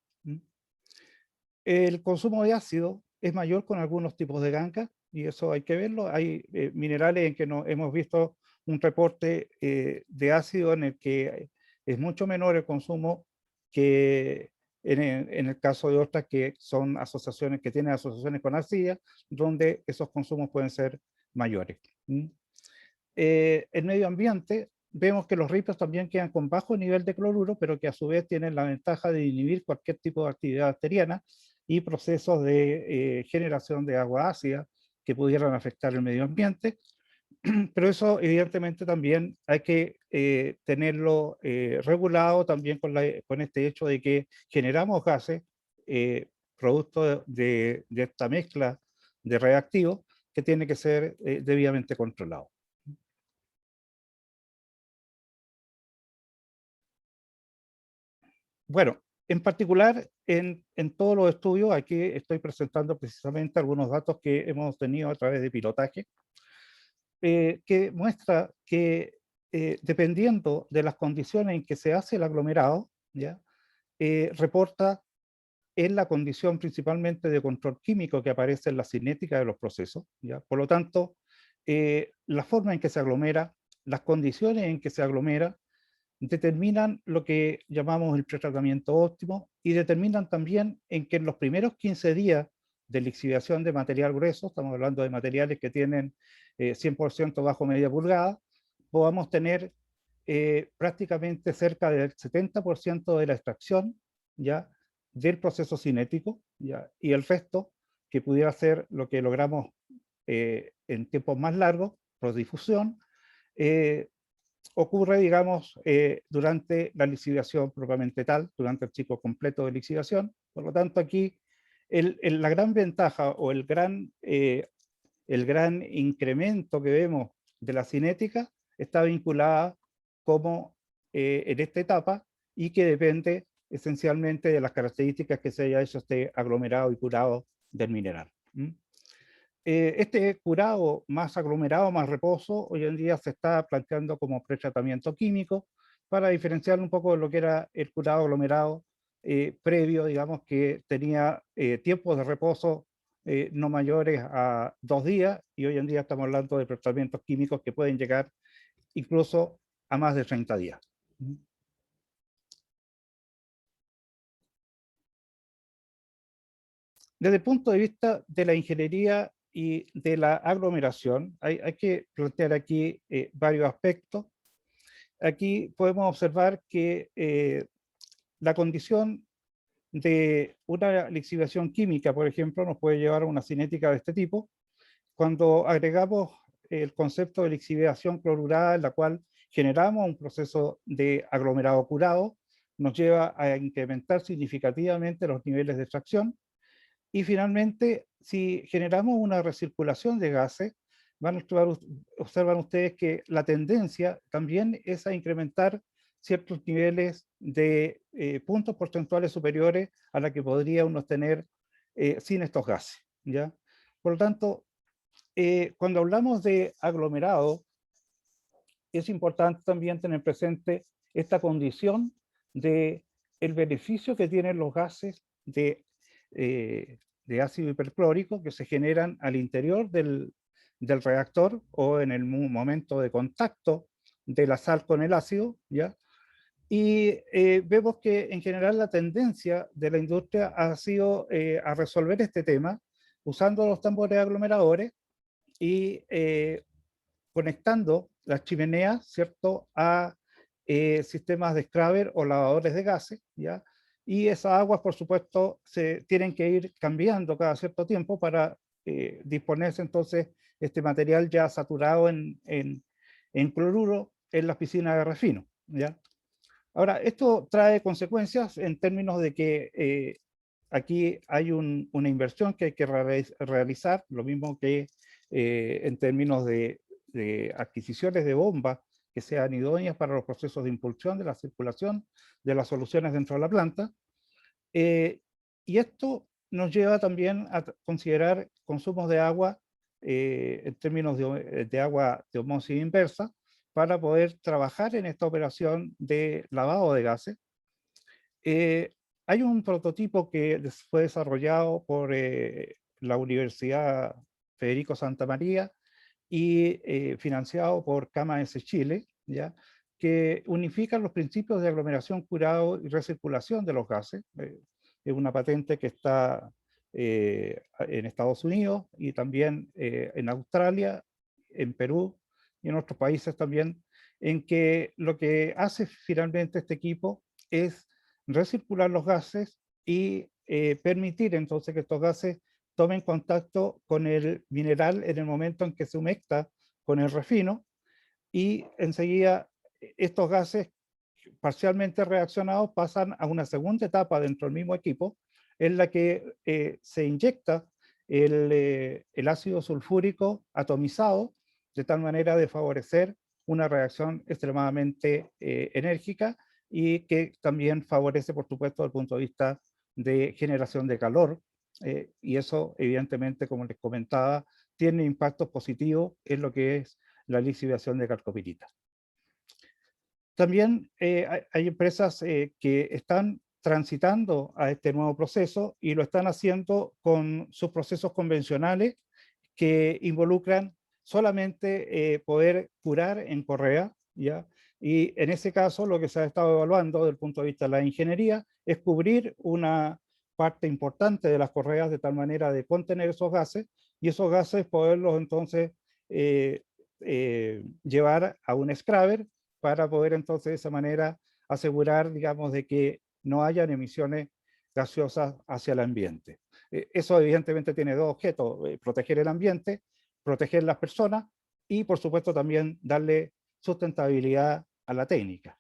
El consumo de ácido es mayor con algunos tipos de ganga, y eso hay que verlo. Hay minerales en que hemos visto un reporte de ácido en el que es mucho menor el consumo que en el caso de otras que son asociaciones, que tienen asociaciones con arcilla, donde esos consumos pueden ser mayores. En medio ambiente vemos que los ripos también quedan con bajo nivel de cloruro, pero que a su vez tienen la ventaja de inhibir cualquier tipo de actividad bacteriana y procesos de generación de agua ácida que pudieran afectar el medio ambiente. Pero eso evidentemente también hay que tenerlo regulado también con este hecho de que generamos gases producto de esta mezcla de reactivos que tiene que ser debidamente controlado. Bueno, en particular, en todos los estudios, aquí estoy presentando precisamente algunos datos que hemos tenido a través de pilotaje, que muestra que dependiendo de las condiciones en que se hace el aglomerado, ¿ya? Reporta en la condición principalmente de control químico que aparece en la cinética de los procesos, ¿ya? Por lo tanto, la forma en que se aglomera, las condiciones en que se aglomera, determinan lo que llamamos el pretratamiento óptimo y determinan también en que en los primeros 15 días de lixiviación de material grueso, estamos hablando de materiales que tienen 100% bajo media pulgada, podamos tener prácticamente cerca del 70% de la extracción ya del proceso cinético, ¿ya? Y el resto, que pudiera ser lo que logramos en tiempos más largos, por difusión, ocurre, digamos, durante la lixiviación propiamente tal, durante el ciclo completo de lixiviación. Por lo tanto, aquí la gran ventaja o el gran incremento que vemos de la cinética está vinculada como en esta etapa y que depende esencialmente de las características que se haya hecho este aglomerado y curado del mineral. Este curado más aglomerado, más reposo, hoy en día se está planteando como pretratamiento químico para diferenciar un poco de lo que era el curado aglomerado previo, digamos, que tenía tiempos de reposo no mayores a 2 días, y hoy en día estamos hablando de tratamientos químicos que pueden llegar incluso a más de 30 días. Desde el punto de vista de la ingeniería y de la aglomeración, hay que plantear aquí varios aspectos. Aquí podemos observar que la condición de una lixiviación química, por ejemplo, nos puede llevar a una cinética de este tipo. Cuando agregamos el concepto de lixiviación clorurada, en la cual generamos un proceso de aglomerado curado, nos lleva a incrementar significativamente los niveles de extracción. Y finalmente, si generamos una recirculación de gases, observan ustedes que la tendencia también es a incrementar ciertos niveles de puntos porcentuales superiores a la que podría uno tener sin estos gases, ¿ya? Por lo tanto, cuando hablamos de aglomerado, es importante también tener presente esta condición de el beneficio que tienen los gases de ácido hiperclórico que se generan al interior del reactor o en el momento de contacto de la sal con el ácido, ¿ya? Y vemos que en general la tendencia de la industria ha sido a resolver este tema usando los tambores aglomeradores y conectando las chimeneas, ¿cierto?, a sistemas de scrubber o lavadores de gases, ¿ya? Y esas aguas, por supuesto, se tienen que ir cambiando cada cierto tiempo para disponerse entonces este material ya saturado en cloruro en las piscinas de refino, ¿ya? Ahora, esto trae consecuencias en términos de que aquí hay una inversión que hay que realizar, lo mismo que en términos de adquisiciones de bombas que sean idóneas para los procesos de impulsión de la circulación de las soluciones dentro de la planta. Y esto nos lleva también a considerar consumos de agua en términos de agua de osmosis inversa para poder trabajar en esta operación de lavado de gases. Hay un prototipo que fue desarrollado por la Universidad Federico Santa María y financiado por CAMAS Chile, ¿ya?, que unifica los principios de aglomeración, curado y recirculación de los gases. Es una patente que está en Estados Unidos y también en Australia, en Perú y en otros países también, en que lo que hace finalmente este equipo es recircular los gases y permitir entonces que estos gases tomen contacto con el mineral en el momento en que se humecta con el refino, y enseguida estos gases parcialmente reaccionados pasan a una segunda etapa dentro del mismo equipo, en la que se inyecta el ácido sulfúrico atomizado, de tal manera de favorecer una reacción extremadamente enérgica y que también favorece, por supuesto, desde el punto de vista de generación de calor, y eso evidentemente, como les comentaba, tiene impactos positivos en lo que es la lixiviación de calcopirita. También hay empresas que están transitando a este nuevo proceso y lo están haciendo con sus procesos convencionales que involucran solamente poder curar en correa, ¿ya? Y en ese caso lo que se ha estado evaluando desde el punto de vista de la ingeniería es cubrir una parte importante de las correas de tal manera de contener esos gases y esos gases poderlos entonces llevar a un scrubber para poder entonces de esa manera asegurar, digamos, de que no hayan emisiones gaseosas hacia el ambiente. Eso evidentemente tiene dos objetos, proteger el ambiente, proteger las personas y por supuesto también darle sustentabilidad a la técnica.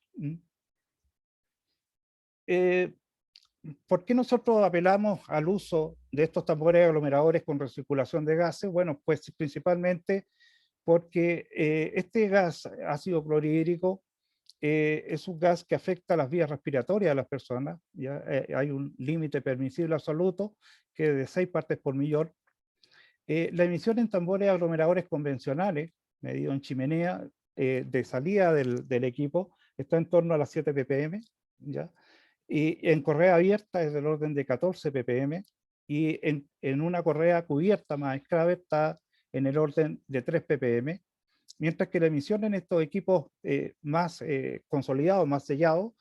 ¿Por qué nosotros apelamos al uso de estos tambores aglomeradores con recirculación de gases? Bueno, pues principalmente porque este gas ácido clorhídrico es un gas que afecta las vías respiratorias de las personas. ¿Ya? Hay un límite permisible absoluto que es de 6 partes por millón. La emisión en tambores aglomeradores convencionales, medido en chimenea, de salida del equipo, está en torno a las 7 ppm, ¿ya? Y en correa abierta es del orden de 14 ppm, y en una correa cubierta más scrubber está en el orden de 3 ppm, mientras que la emisión en estos equipos más consolidados, más sellados,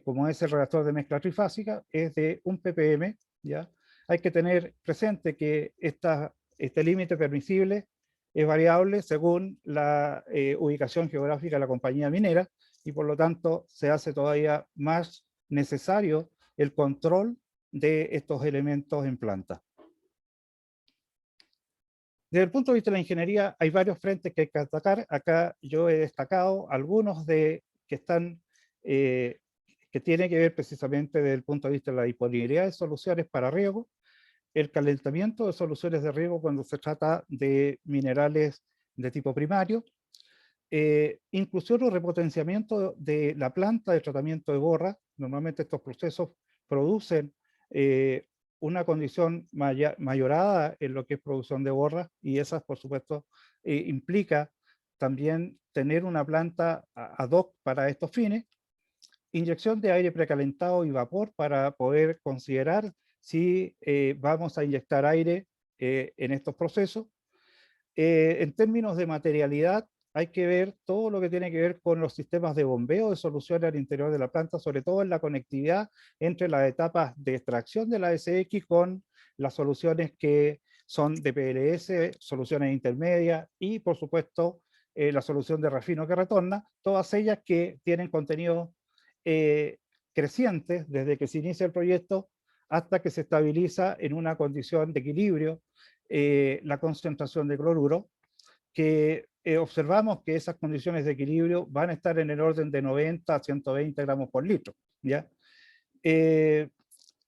como es el reactor de mezcla trifásica, es de 1 ppm, ¿ya? Hay que tener presente que este límite permisible es variable según la ubicación geográfica de la compañía minera y por lo tanto se hace todavía más necesario el control de estos elementos en planta. Desde el punto de vista de la ingeniería hay varios frentes que hay que atacar. Acá yo he destacado algunos que están que tienen que ver precisamente desde el punto de vista de la disponibilidad de soluciones para riego, el calentamiento de soluciones de riego cuando se trata de minerales de tipo primario, inclusión o repotenciamiento de la planta de tratamiento de borra. Normalmente estos procesos producen una condición mayorada en lo que es producción de borra y esas por supuesto implica también tener una planta ad hoc para estos fines, inyección de aire precalentado y vapor para poder considerar si vamos a inyectar aire en estos procesos. En términos de materialidad, hay que ver todo lo que tiene que ver con los sistemas de bombeo de soluciones al interior de la planta, sobre todo en la conectividad entre las etapas de extracción de la SX con las soluciones que son de PLS, soluciones intermedias y, por supuesto, la solución de refino que retorna, todas ellas que tienen contenido crecientes desde que se inicia el proyecto hasta que se estabiliza en una condición de equilibrio la concentración de cloruro, que observamos que esas condiciones de equilibrio van a estar en el orden de 90 a 120 gramos por litro, ¿ya?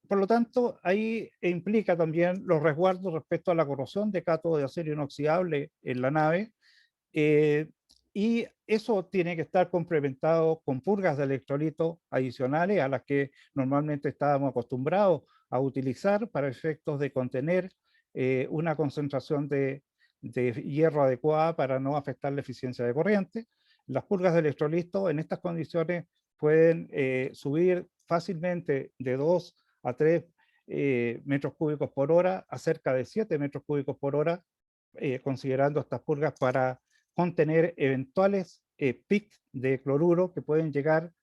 Por lo tanto, ahí implica también los resguardos respecto a la corrosión de cátodo de acero inoxidable en la nave, y eso tiene que estar complementado con purgas de electrolitos adicionales a las que normalmente estábamos acostumbrados a utilizar para efectos de contener una concentración de hierro adecuada para no afectar la eficiencia de corriente. Las purgas de electrolitos en estas condiciones pueden subir fácilmente de 2 a 3 metros cúbicos por hora a cerca de 7 metros cúbicos por hora, considerando estas purgas para contener eventuales pics de cloruro que pueden llegar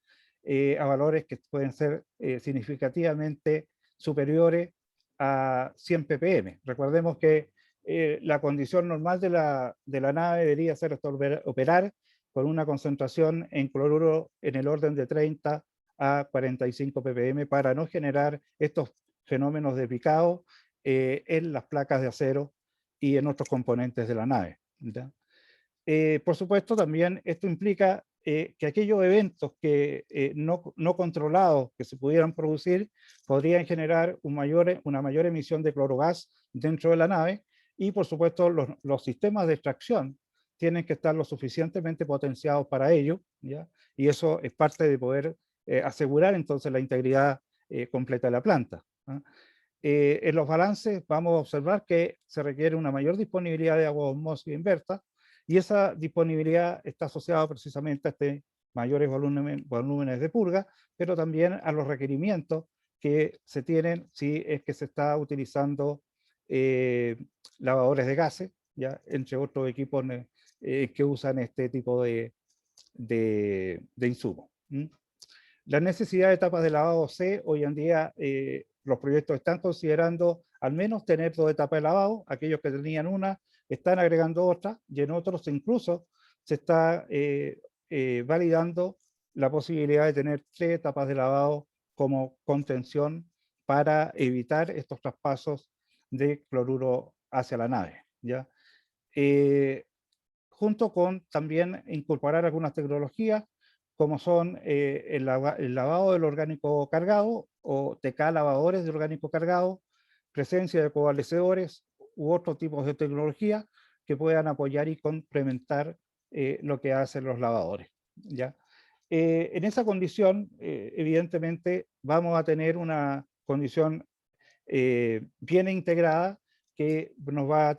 a valores que pueden ser significativamente superiores a 100 ppm. Recordemos que la condición normal de la nave debería ser operar con una concentración en cloruro en el orden de 30 a 45 ppm para no generar estos fenómenos de picado en las placas de acero y en otros componentes de la nave, ¿ya? Por supuesto, también esto implica que aquellos eventos que no controlados que se pudieran producir podrían generar una mayor emisión de clorogas dentro de la nave y, por supuesto, los sistemas de extracción tienen que estar lo suficientemente potenciados para ello, ¿ya? Y eso es parte de poder asegurar entonces la integridad completa de la planta, ¿no? En los balances vamos a observar que se requiere una mayor disponibilidad de agua osmosis inversa, y esa disponibilidad está asociada precisamente a este mayores volúmenes de purga, pero también a los requerimientos que se tienen si es que se está utilizando lavadores de gases, ¿ya? Entre otros equipos que usan este tipo de insumos. La necesidad de etapas de lavado C, hoy en día los proyectos están considerando al menos tener 2 etapas de lavado. Aquellos que tenían una están agregando otra, y en otros incluso se está validando la posibilidad de tener 3 etapas de lavado como contención para evitar estos traspasos de cloruro hacia la nave, ¿ya? Junto con también incorporar algunas tecnologías como son el lavado del orgánico cargado o TK lavadores de orgánico cargado, presencia de coalescedores u otros tipos de tecnología que puedan apoyar y complementar lo que hacen los lavadores, ¿ya? En esa condición, evidentemente, vamos a tener una condición bien integrada que nos va a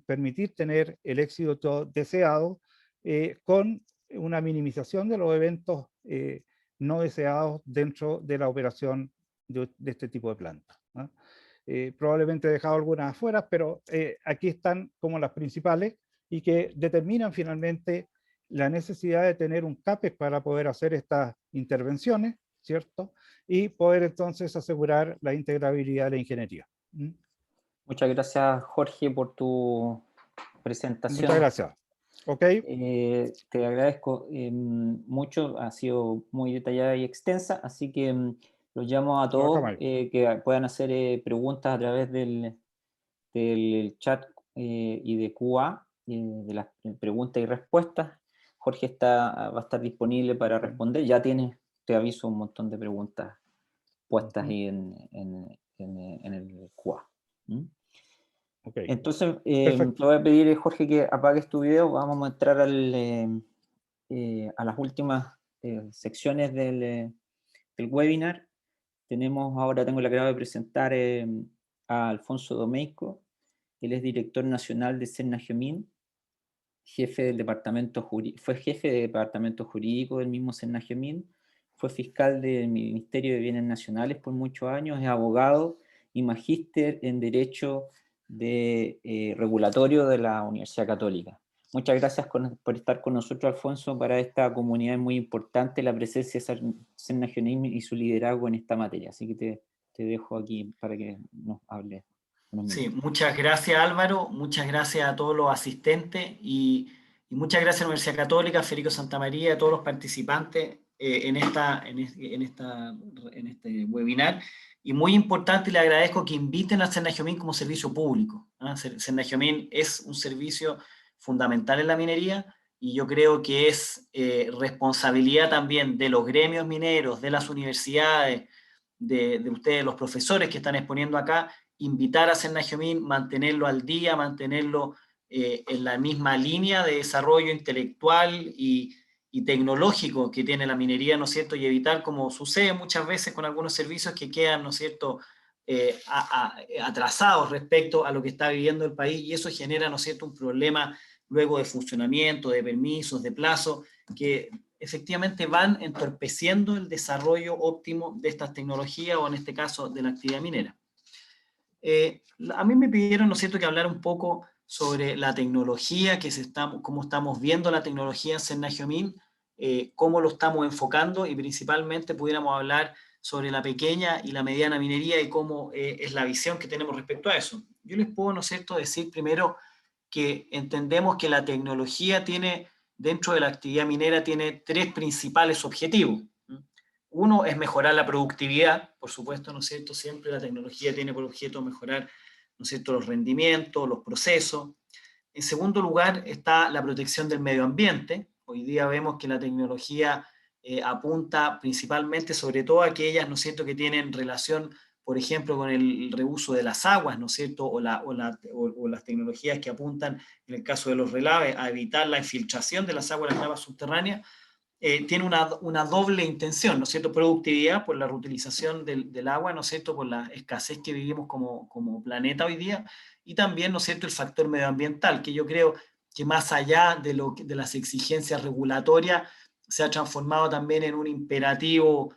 permitir tener el éxito deseado con una minimización de los eventos no deseados dentro de la operación de este tipo de plantas, ¿no? Probablemente he dejado algunas afuera, pero aquí están como las principales y que determinan finalmente la necesidad de tener un CAPEX para poder hacer estas intervenciones, ¿cierto? Y poder entonces asegurar la integrabilidad de la ingeniería. Muchas gracias, Jorge, por tu presentación. Muchas gracias. Ok. Te agradezco mucho, ha sido muy detallada y extensa, así que los llamo a todos que puedan hacer preguntas a través del chat y de QA, de las preguntas y respuestas. Jorge va a estar disponible para responder. Ya te aviso, un montón de preguntas puestas ahí en el QA. Okay. Entonces, te voy a pedir, Jorge, que apagues tu video. Vamos a entrar a las últimas secciones del webinar. Ahora tengo el agrado de presentar a Alfonso Domeyko. Él es director nacional de Sennagemin, fue jefe de departamento jurídico del mismo Sennagemin, fue fiscal del Ministerio de Bienes Nacionales por muchos años, es abogado y magíster en Derecho Regulatorio de la Universidad Católica. Muchas gracias por estar con nosotros, Alfonso. Para esta comunidad es muy importante la presencia de Sennagemin y su liderazgo en esta materia. Así que te dejo aquí para que nos hable. Sí, muchas gracias, Álvaro. Muchas gracias a todos los asistentes y muchas gracias a la Universidad Católica, Federico Santamaría, a todos los participantes en este webinar. Y muy importante, le agradezco que inviten a Sennagemin como servicio público, ¿eh? Sennagemin es un servicio fundamental en la minería y yo creo que es responsabilidad también de los gremios mineros, de las universidades, de ustedes, los profesores que están exponiendo acá, invitar a Sennagemin, mantenerlo al día, mantenerlo en la misma línea de desarrollo intelectual y tecnológico que tiene la minería, ¿no es cierto? Y evitar, como sucede muchas veces con algunos servicios, que quedan, ¿no es cierto?, atrasados respecto a lo que está viviendo el país, y eso genera, ¿no es cierto?, un problema luego de funcionamiento, de permisos, de plazo, que efectivamente van entorpeciendo el desarrollo óptimo de estas tecnologías, o en este caso de la actividad minera. A mí me pidieron, ¿no es cierto?, que hablar un poco sobre la tecnología, cómo estamos viendo la tecnología en Sennagemin, cómo lo estamos enfocando, y principalmente pudiéramos hablar sobre la pequeña y la mediana minería y cómo es la visión que tenemos respecto a eso. Yo les puedo, ¿no es cierto?, decir primero que entendemos que la tecnología dentro de la actividad minera, tiene 3 principales objetivos. Uno es mejorar la productividad, por supuesto, ¿no es cierto? Siempre la tecnología tiene por objeto mejorar, ¿no es cierto?, los rendimientos, los procesos. En segundo lugar está la protección del medio ambiente. Hoy día vemos que la tecnología apunta principalmente, sobre todo a aquellas, ¿no es cierto?, que tienen relación, por ejemplo, con el reuso de las aguas, ¿no es cierto?, o las tecnologías que apuntan, en el caso de los relaves, a evitar la infiltración de las aguas en las napas subterráneas. Tiene una doble intención, ¿no es cierto? Productividad por la reutilización del agua, ¿no es cierto?, por la escasez que vivimos como planeta hoy día, y también, ¿no es cierto?, el factor medioambiental, que yo creo que más allá de las exigencias regulatorias, se ha transformado también en un imperativo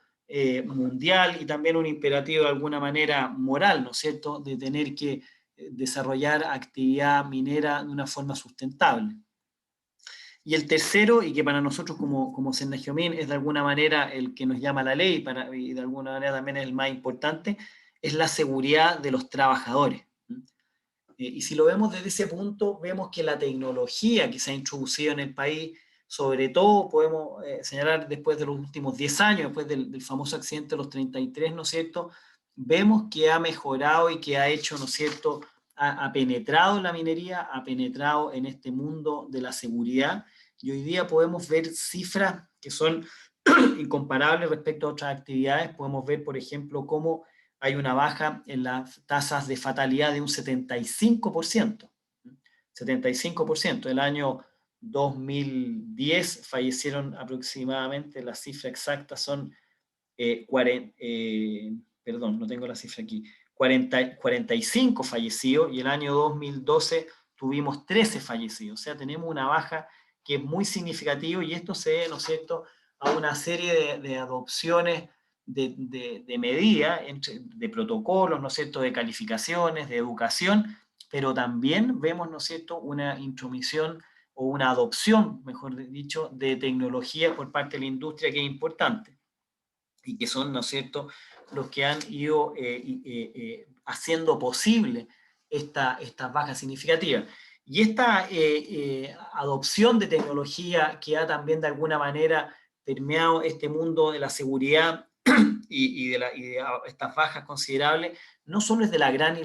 mundial y también un imperativo de alguna manera moral, ¿no es cierto?, de tener que desarrollar actividad minera de una forma sustentable. Y el tercero, y que para nosotros como Senagiomin es de alguna manera el que nos llama la ley y de alguna manera también es el más importante, es la seguridad de los trabajadores. Y si lo vemos desde ese punto, vemos que la tecnología que se ha introducido en el país, sobre todo podemos señalar después de los últimos 10 años, después del famoso accidente de los 33, ¿no es cierto?, vemos que ha mejorado y que ha hecho, ¿no es cierto?, ha penetrado en la minería, ha penetrado en este mundo de la seguridad, y hoy día podemos ver cifras que son incomparables respecto a otras actividades. Podemos ver, por ejemplo, cómo hay una baja en las tasas de fatalidad de un 75%. 75%. El año 2010 fallecieron aproximadamente, la cifra exacta son, perdón, no tengo la cifra aquí, 45 fallecidos, y el año 2012 tuvimos 13 fallecidos. O sea, tenemos una baja que es muy significativa, y esto se debe, ¿no es cierto?, a una serie de adopciones de medidas, de protocolos, ¿no es cierto?, de calificaciones, de educación, pero también vemos, ¿no es cierto?, una intromisión o una adopción, mejor dicho, de tecnología por parte de la industria que es importante, y que son, ¿no es cierto?, los que han ido haciendo posible estas bajas significativas. Y esta adopción de tecnología que ha también de alguna manera permeado este mundo de la seguridad y de estas bajas considerables, no solo es de la gran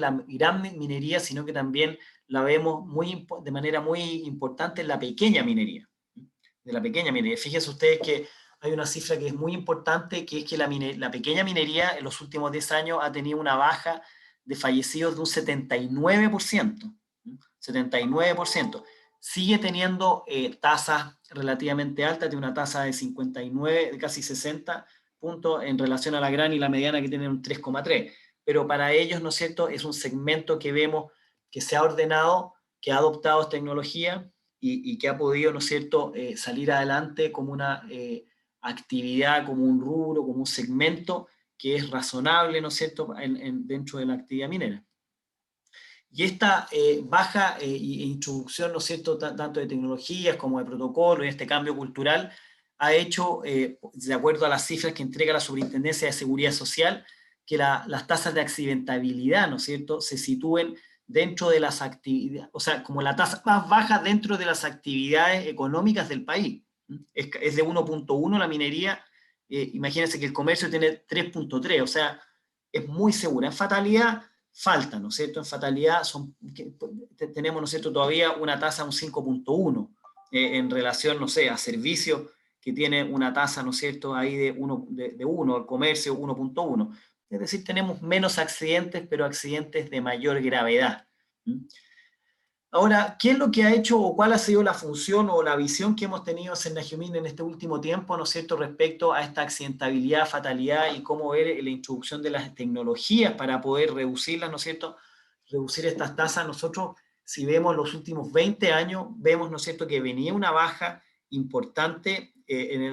minería, sino que también la vemos de manera muy importante en la pequeña minería. De la pequeña minería. Fíjense ustedes que hay una cifra que es muy importante, que es que la pequeña minería en los últimos 10 años ha tenido una baja de fallecidos de un 79%. 79%. Sigue teniendo tasas relativamente altas, de una tasa de 59, de casi 60 puntos en relación a la gran y la mediana, que tienen un 3,3. Pero para ellos, ¿no es cierto?, es un segmento que vemos que se ha ordenado, que ha adoptado tecnología y que ha podido, ¿no es cierto?, salir adelante como una actividad, como un rubro, como un segmento que es razonable, ¿no es cierto?, dentro de la actividad minera. Y esta baja introducción, ¿no es cierto?, tanto de tecnologías como de protocolos, y este cambio cultural, ha hecho, de acuerdo a las cifras que entrega la Superintendencia de Seguridad Social, que las tasas de accidentabilidad, ¿no es cierto?, se sitúen dentro de las actividades, o sea, como la tasa más baja dentro de las actividades económicas del país. Es de 1.1 la minería, imagínense que el comercio tiene 3.3, o sea, es muy segura. En fatalidad falta, ¿no es cierto? En fatalidad tenemos, ¿no es cierto?, todavía una tasa de un 5.1 en relación, no sé, a servicios que tiene una tasa, ¿no es cierto?, ahí de 1, el comercio 1.1. Es decir, tenemos menos accidentes, pero accidentes de mayor gravedad. Ahora, ¿qué es lo que ha hecho o cuál ha sido la función o la visión que hemos tenido en Senagiomin en este último tiempo, ¿no es cierto?, respecto a esta accidentabilidad, fatalidad, y cómo ver la introducción de las tecnologías para poder reducirlas, ¿no es cierto?, reducir estas tasas? Nosotros, si vemos los últimos 20 años, vemos, ¿no es cierto?, que venía una baja importante entre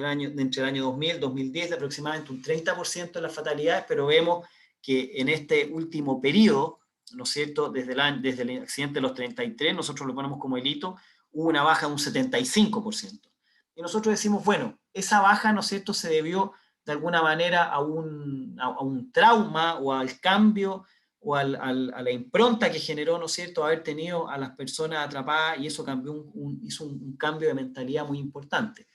el año 2000 y 2010 de aproximadamente un 30% de las fatalidades, pero vemos que en este último periodo, ¿no es cierto?, desde el accidente de los 33, nosotros lo ponemos como el hito, hubo una baja de un 75%. Y nosotros decimos, bueno, esa baja, ¿no es cierto?, se debió de alguna manera a un trauma o al cambio o a la impronta que generó, ¿no es cierto?, haber tenido a las personas atrapadas, y eso hizo un cambio de mentalidad muy importante.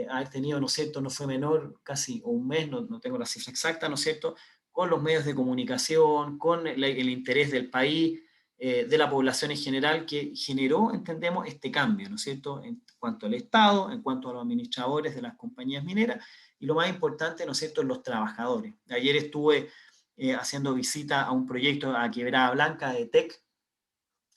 Haber tenido, ¿no es cierto?, no fue menor, casi un mes, no tengo la cifra exacta, ¿no es cierto?, con los medios de comunicación, con el interés del país, de la población en general, que generó, entendemos, este cambio, ¿no es cierto?, en cuanto al Estado, en cuanto a los administradores de las compañías mineras, y lo más importante, ¿no es cierto?, en los trabajadores. Ayer estuve haciendo visita a un proyecto a Quebrada Blanca de TEC,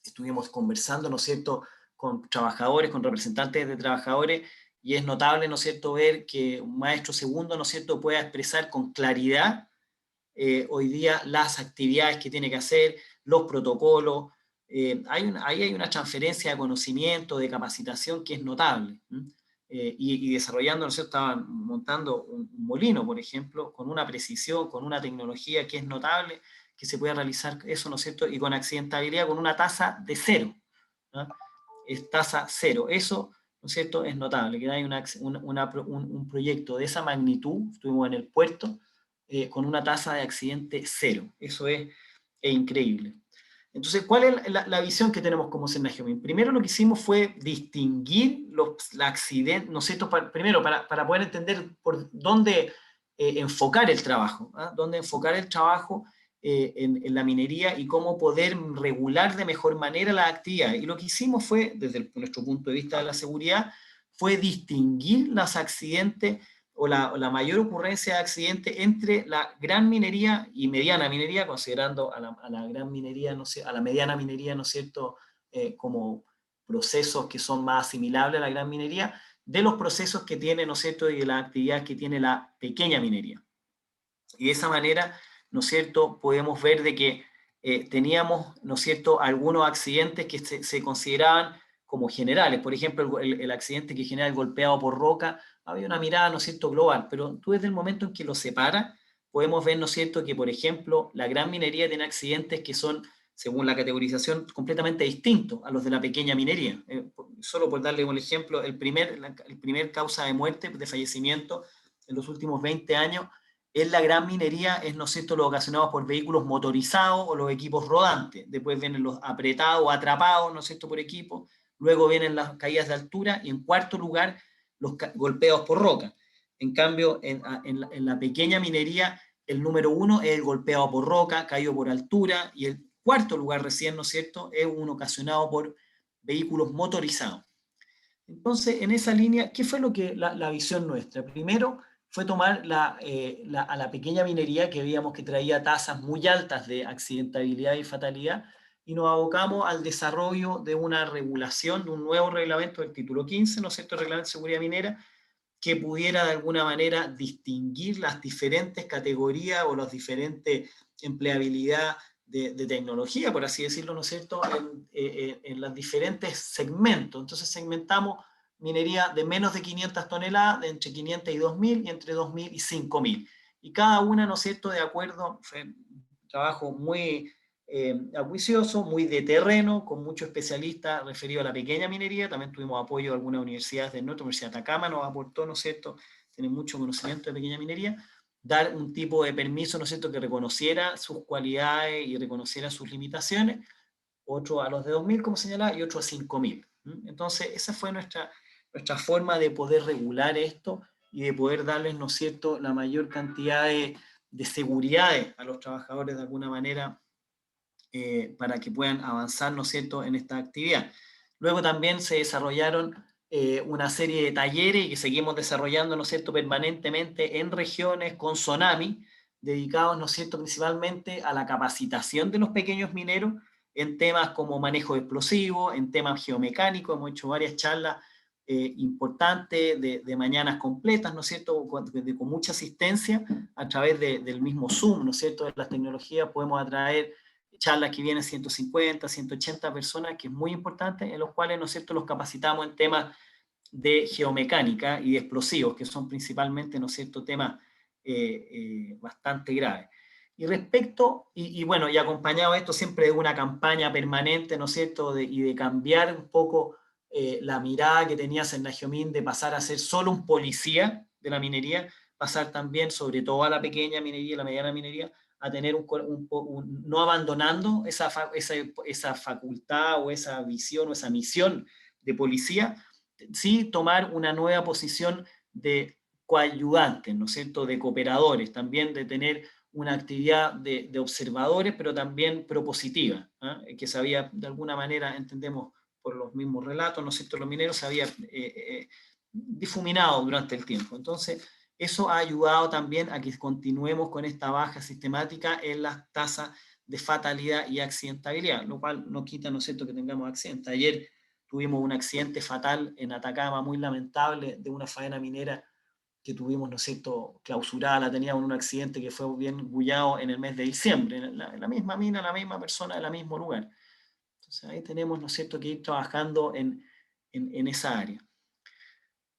estuvimos conversando, ¿no es cierto?, con trabajadores, con representantes de trabajadores, y es notable, ¿no es cierto?, ver que un maestro segundo, ¿no es cierto?, pueda expresar con claridad hoy día las actividades que tiene que hacer, los protocolos. Ahí hay una transferencia de conocimiento, de capacitación que es notable. y desarrollando, ¿no es cierto? Estaban montando un molino, por ejemplo, con una precisión, con una tecnología que es notable, que se puede realizar eso, ¿no es cierto? Y con accidentabilidad, con una tasa de 0, ¿no? Es tasa 0. Eso, ¿no es cierto?, es notable, que hay un proyecto de esa magnitud, estuvimos en el puerto, con una tasa de accidente 0. Eso es increíble. Entonces, ¿cuál es la visión que tenemos como Senagiomin? Primero lo que hicimos fue distinguir los accidentes, ¿no es cierto? Primero, para poder entender por dónde enfocar el trabajo, ¿ah? Dónde enfocar el trabajo en la minería y cómo poder regular de mejor manera la actividad. Y lo que hicimos fue, desde nuestro punto de vista de la seguridad, fue distinguir los accidentes o la mayor ocurrencia de accidentes entre la gran minería y mediana minería, considerando a la gran minería, no sé, a la mediana minería, ¿no es cierto?, como procesos que son más asimilables a la gran minería, de los procesos que tiene, ¿no es cierto?, y de la actividad que tiene la pequeña minería. Y de esa manera, ¿no es cierto?, podemos ver de que teníamos, ¿no es cierto?, algunos accidentes que se consideraban como generales. Por ejemplo, el accidente que genera el golpeado por roca, había una mirada, ¿no es cierto?, global, pero tú desde el momento en que lo separas, podemos ver, ¿no es cierto?, que, por ejemplo, la gran minería tiene accidentes que son, según la categorización, completamente distintos a los de la pequeña minería. Solo por darle un ejemplo, el primer causa de muerte, de fallecimiento en los últimos 20 años, en la gran minería es, ¿no es cierto?, lo ocasionado por vehículos motorizados o los equipos rodantes. Después vienen los apretados o atrapados, ¿no es cierto?, por equipo. Luego vienen las caídas de altura y en cuarto lugar los golpeos por roca. En cambio, en la pequeña minería, el número 1 es el golpeado por roca, caído por altura, y el cuarto lugar recién, ¿no es cierto?, es uno ocasionado por vehículos motorizados. Entonces, en esa línea, ¿qué fue lo que la visión nuestra? Primero, fue tomar a la pequeña minería que veíamos que traía tasas muy altas de accidentabilidad y fatalidad, y nos abocamos al desarrollo de una regulación, de un nuevo reglamento del título 15, ¿no es cierto?, el Reglamento de Seguridad Minera, que pudiera de alguna manera distinguir las diferentes categorías o las diferentes empleabilidad de tecnología, por así decirlo, ¿no es cierto?, en los diferentes segmentos. Entonces segmentamos minería de menos de 500 toneladas, de entre 500 y 2.000, y entre 2.000 y 5.000. Y cada una, ¿no es cierto?, de acuerdo, fue un trabajo muy acuicioso, muy de terreno, con muchos especialistas referidos a la pequeña minería. También tuvimos apoyo de algunas universidades del norte. La Universidad de Atacama nos aportó, ¿no es cierto?, tiene mucho conocimiento de pequeña minería, dar un tipo de permiso, ¿no es cierto?, que reconociera sus cualidades y reconociera sus limitaciones, otro a los de 2.000, como señalaba, y otro a 5.000. Entonces, esa fue nuestra forma de poder regular esto y de poder darles, ¿no es cierto?, la mayor cantidad de seguridades a los trabajadores de alguna manera para que puedan avanzar, ¿no es cierto?, en esta actividad. Luego también se desarrollaron una serie de talleres y que seguimos desarrollando, ¿no es cierto?, permanentemente en regiones con Sonami, dedicados, ¿no es cierto?, principalmente a la capacitación de los pequeños mineros en temas como manejo de explosivos, en temas geomecánicos. Hemos hecho varias charlas importantes de mañanas completas, ¿no es cierto?, con mucha asistencia a través del mismo Zoom, ¿no es cierto?, de las tecnologías podemos atraer charlas que vienen 150, 180 personas, que es muy importante, en los cuales, ¿no es cierto?, los capacitamos en temas de geomecánica y de explosivos, que son principalmente, ¿no es cierto?, temas bastante graves. Y respecto, y bueno, y acompañado esto siempre de una campaña permanente, ¿no es cierto?, y de cambiar un poco la mirada que tenía Senagiomin de pasar a ser solo un policía de la minería, pasar también, sobre todo a la pequeña minería y la mediana minería, a tener no abandonando esa facultad o esa visión o esa misión de policía, sí tomar una nueva posición de coayudantes, ¿no es cierto?, de cooperadores, también de tener una actividad de observadores, pero también propositiva, que se había, de alguna manera, entendemos por los mismos relatos, ¿no es cierto?, los mineros se había difuminado durante el tiempo. Entonces, eso ha ayudado también a que continuemos con esta baja sistemática en las tasas de fatalidad y accidentabilidad, lo cual no quita, ¿no es cierto?, que tengamos accidentes. Ayer tuvimos un accidente fatal en Atacama, muy lamentable, de una faena minera que tuvimos, ¿no es cierto?, clausurada, la teníamos en un accidente que fue bien bullado en el mes de diciembre, en la misma mina, la misma persona, en el mismo lugar. Entonces ahí tenemos, ¿no es cierto?, que ir trabajando en esa área.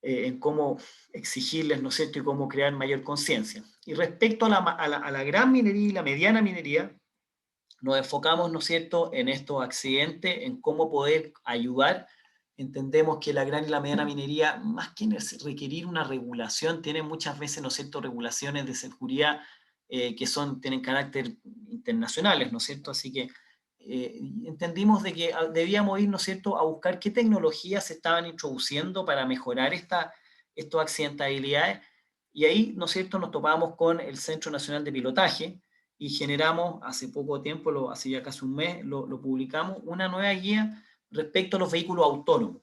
en cómo exigirles, ¿no es cierto?, y cómo crear mayor conciencia. Y respecto a la gran minería y la mediana minería, nos enfocamos, ¿no es cierto?, en estos accidentes, en cómo poder ayudar. Entendemos que la gran y la mediana minería, más que requerir una regulación, tienen muchas veces, ¿no es cierto?, regulaciones de seguridad que tienen carácter internacionales, ¿no es cierto? Así que entendimos de que debíamos ir, ¿no es cierto?, a buscar qué tecnologías se estaban introduciendo para mejorar estas accidentabilidades, y ahí, ¿no es cierto?, nos topamos con el Centro Nacional de Pilotaje, y generamos hace poco tiempo, hace ya casi un mes, lo publicamos, una nueva guía respecto a los vehículos autónomos.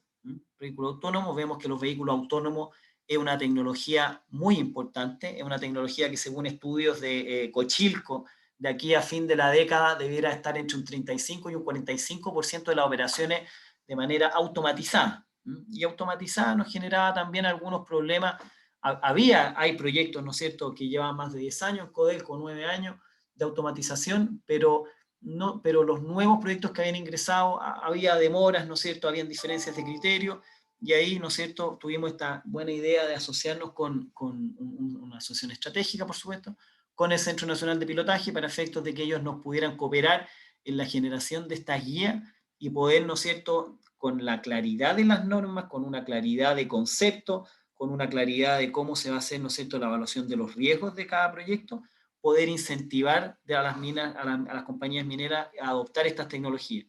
Vehículos autónomos, vemos que los vehículos autónomos es una tecnología muy importante, es una tecnología que según estudios de Cochilco, de aquí a fin de la década debiera estar entre un 35 y un 45% de las operaciones de manera automatizada. Y automatizada nos generaba también algunos problemas. Hay proyectos, ¿no es cierto?, que llevan más de 10 años, Codelco 9 años, de automatización, pero los nuevos proyectos que habían ingresado, había demoras, ¿no es cierto?, habían diferencias de criterio, y ahí, ¿no es cierto?, tuvimos esta buena idea de asociarnos con una asociación estratégica, por supuesto, con el Centro Nacional de Pilotaje, para efectos de que ellos nos pudieran cooperar en la generación de esta guía y poder, ¿no es cierto?, con la claridad de las normas, con una claridad de concepto, con una claridad de cómo se va a hacer, ¿no es cierto?, la evaluación de los riesgos de cada proyecto, poder incentivar a las compañías mineras a adoptar estas tecnologías.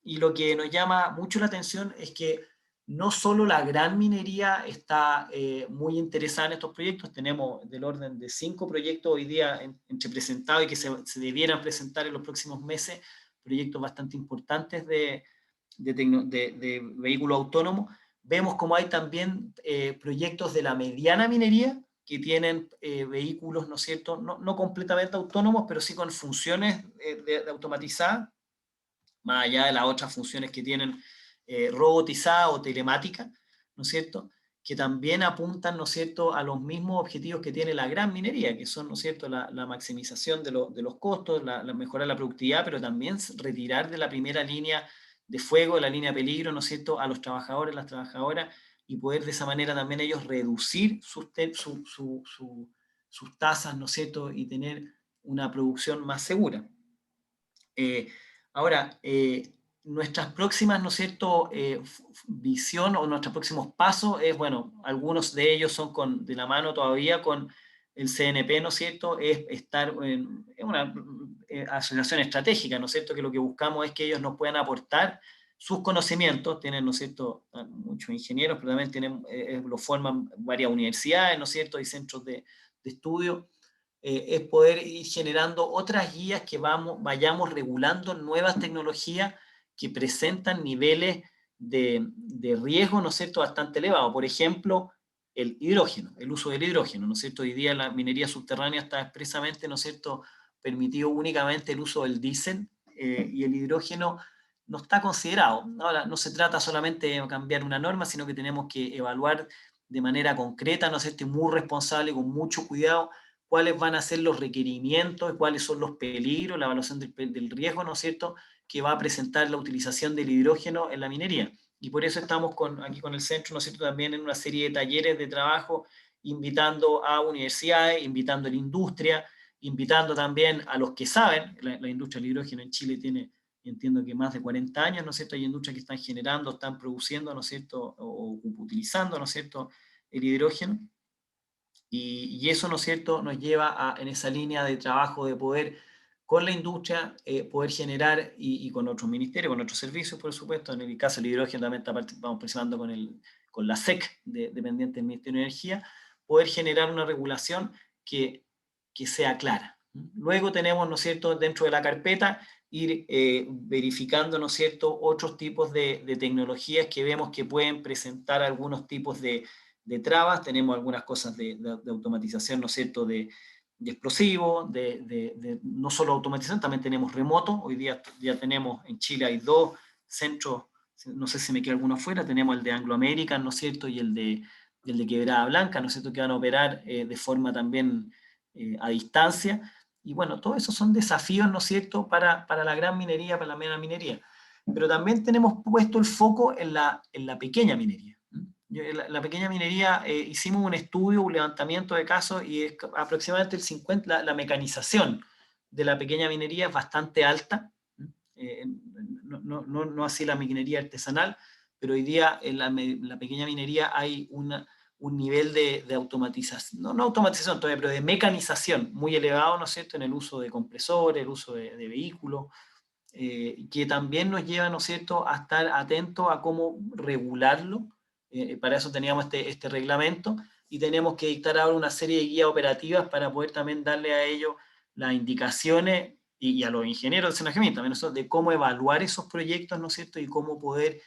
Y lo que nos llama mucho la atención es que no solo la gran minería está muy interesada en estos proyectos, tenemos del orden de 5 proyectos hoy día entre presentados y que se debieran presentar en los próximos meses, proyectos bastante importantes de vehículos autónomos. Vemos como hay también proyectos de la mediana minería, que tienen vehículos, ¿no es cierto?, no completamente autónomos, pero sí con funciones de automatizadas, más allá de las otras funciones que tienen robotizadas o telemáticas, ¿no es cierto?, que también apuntan, ¿no es cierto?, a los mismos objetivos que tiene la gran minería, que son, ¿no es cierto?, la maximización de los costos, mejorar la productividad, pero también retirar de la primera línea de fuego, de la línea de peligro, ¿no es cierto?, a los trabajadores, las trabajadoras, y poder de esa manera también ellos reducir sus tasas, ¿no es cierto?, y tener una producción más segura. Ahora, nuestras próximas, ¿no es cierto?, visión o nuestros próximos pasos es, bueno, algunos de ellos son de la mano todavía con el CNP, ¿no es cierto?, es estar en una asociación estratégica, ¿no es cierto?, que lo que buscamos es que ellos nos puedan aportar sus conocimientos, tienen, ¿no es cierto?, muchos ingenieros, pero también lo forman varias universidades, ¿no es cierto?, y centros de estudio. Es poder ir generando otras guías que vayamos regulando nuevas tecnologías que presentan niveles de riesgo, ¿no es cierto?, bastante elevados. Por ejemplo, el hidrógeno, el uso del hidrógeno, ¿no es cierto? Hoy día la minería subterránea está expresamente, ¿no es cierto?, permitido únicamente el uso del diésel, y el hidrógeno no está considerado. Ahora, no se trata solamente de cambiar una norma, sino que tenemos que evaluar de manera concreta, ¿no es cierto?, y muy responsable, con mucho cuidado, cuáles van a ser los requerimientos, cuáles son los peligros, la evaluación del riesgo, ¿no es cierto?, que va a presentar la utilización del hidrógeno en la minería. Y por eso estamos aquí con el centro, ¿no es cierto?, también en una serie de talleres de trabajo, invitando a universidades, invitando a la industria, invitando también a los que saben. La industria del hidrógeno en Chile tiene, entiendo que más de 40 años, ¿no es cierto?, hay industrias que están generando, están produciendo, ¿no es cierto?, o utilizando, ¿no es cierto?, el hidrógeno. Y eso, ¿no es cierto?, nos lleva en esa línea de trabajo de poder, con la industria, poder generar, y con otros ministerios, con otros servicios, por supuesto. En el caso del hidrógeno también vamos participando con la SEC, dependiente del Ministerio de Energía, poder generar una regulación que sea clara. Luego tenemos, ¿no es cierto?, dentro de la carpeta, ir verificando, ¿no es cierto?, otros tipos de tecnologías que vemos que pueden presentar algunos tipos de trabas. Tenemos algunas cosas de automatización, ¿no es cierto?, de explosivos, no solo automatización, también tenemos remoto. Hoy día ya tenemos, en Chile hay 2 centros, no sé si me queda alguno afuera, tenemos el de Anglo American, ¿no es cierto?, y el de Quebrada Blanca, ¿no es cierto?, que van a operar de forma también a distancia. Y bueno, todos esos son desafíos, ¿no es cierto?, para la gran minería, para la mediana minería. Pero también tenemos puesto el foco en la pequeña minería. La pequeña minería, hicimos un estudio, un levantamiento de casos, y es aproximadamente el 50%, la mecanización de la pequeña minería es bastante alta, no así la minería artesanal, pero hoy día en la pequeña minería hay un nivel de automatización, no automatización todavía, pero de mecanización muy elevado, ¿no es cierto?, en el uso de compresores, el uso de vehículos, que también nos lleva, ¿no es cierto?, a estar atentos a cómo regularlo. Para eso teníamos este reglamento, y tenemos que dictar ahora una serie de guías operativas para poder también darle a ellos las indicaciones, y a los ingenieros de Senagemi también, de cómo evaluar esos proyectos, ¿no es cierto?, y cómo poder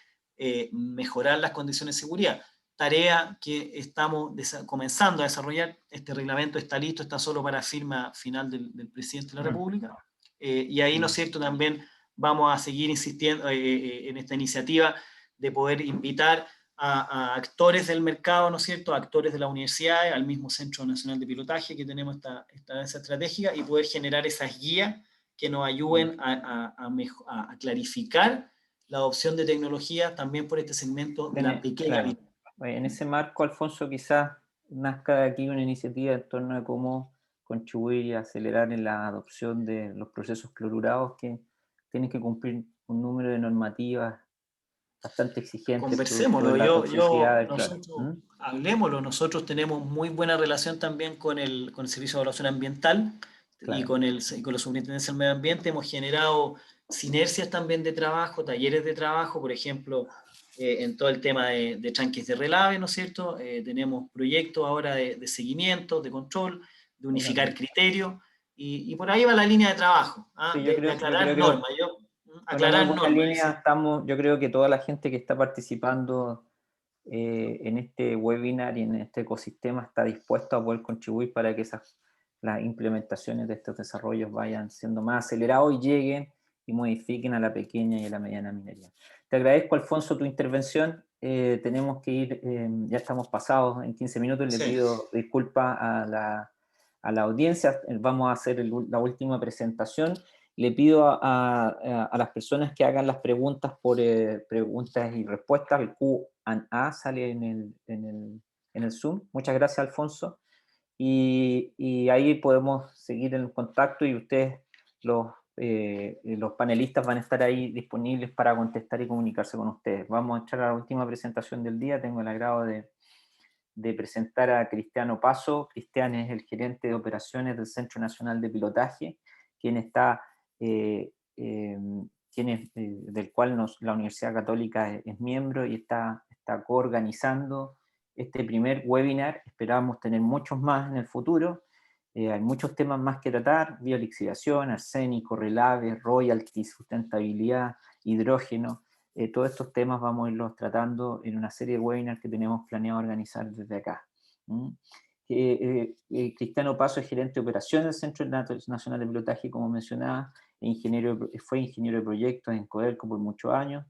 mejorar las condiciones de seguridad. Tarea que estamos comenzando a desarrollar. Este reglamento está listo, está solo para firma final del presidente de la República, y ahí, ¿no es cierto?, también vamos a seguir insistiendo en esta iniciativa de poder invitar a actores del mercado, ¿no es cierto?, a actores de la universidad, al mismo Centro Nacional de Pilotaje que tenemos esta estratégica, y poder generar esas guías que nos ayuden a clarificar la adopción de tecnología también por este segmento de la pequeña. Claro. En ese marco, Alfonso, quizás nazca de aquí una iniciativa en torno a cómo contribuir y acelerar en la adopción de los procesos clorurados, que tienen que cumplir un número de normativas bastante exigentes. Conversémoslo, hablemoslo. Nosotros tenemos muy buena relación también con el Servicio de Evaluación Ambiental, claro, y con la Superintendencia del Medio Ambiente. Hemos generado sinergias también de trabajo, talleres de trabajo, por ejemplo, en todo el tema de tranques de relave, ¿no es cierto? Tenemos proyectos ahora de seguimiento, de control, de unificar criterios, y por ahí va la línea de trabajo, sí, de aclarar normas. Aclarar normas. Yo creo que toda la gente que está participando en este webinar y en este ecosistema está dispuesto a poder contribuir para que las implementaciones de estos desarrollos vayan siendo más acelerados y lleguen y modifiquen a la pequeña y a la mediana minería. Te agradezco, Alfonso, tu intervención. Tenemos que ir, ya estamos pasados en 15 minutos, le pido disculpas a la audiencia. Vamos a hacer la última presentación. Le pido a las personas que hagan las preguntas por preguntas y respuestas. El Q&A sale en el Zoom. Muchas gracias, Alfonso. Y ahí podemos seguir en contacto, y ustedes, los panelistas, van a estar ahí disponibles para contestar y comunicarse con ustedes. Vamos a entrar a la última presentación del día. Tengo el agrado de presentar a Cristiano Paso. Cristian es el gerente de operaciones del Centro Nacional de Pilotaje, quien está... del cual la Universidad Católica es miembro, y está coorganizando este primer webinar. Esperamos tener muchos más en el futuro. Hay muchos temas más que tratar: biolixiviación, arsénico, relave, royalties, sustentabilidad, hidrógeno. Todos estos temas vamos a irlos tratando en una serie de webinars que tenemos planeado organizar desde acá. Cristiano Paso es gerente de operaciones del Centro Nacional de Pilotaje, como mencionaba. Fue ingeniero de proyectos en Codelco por muchos años,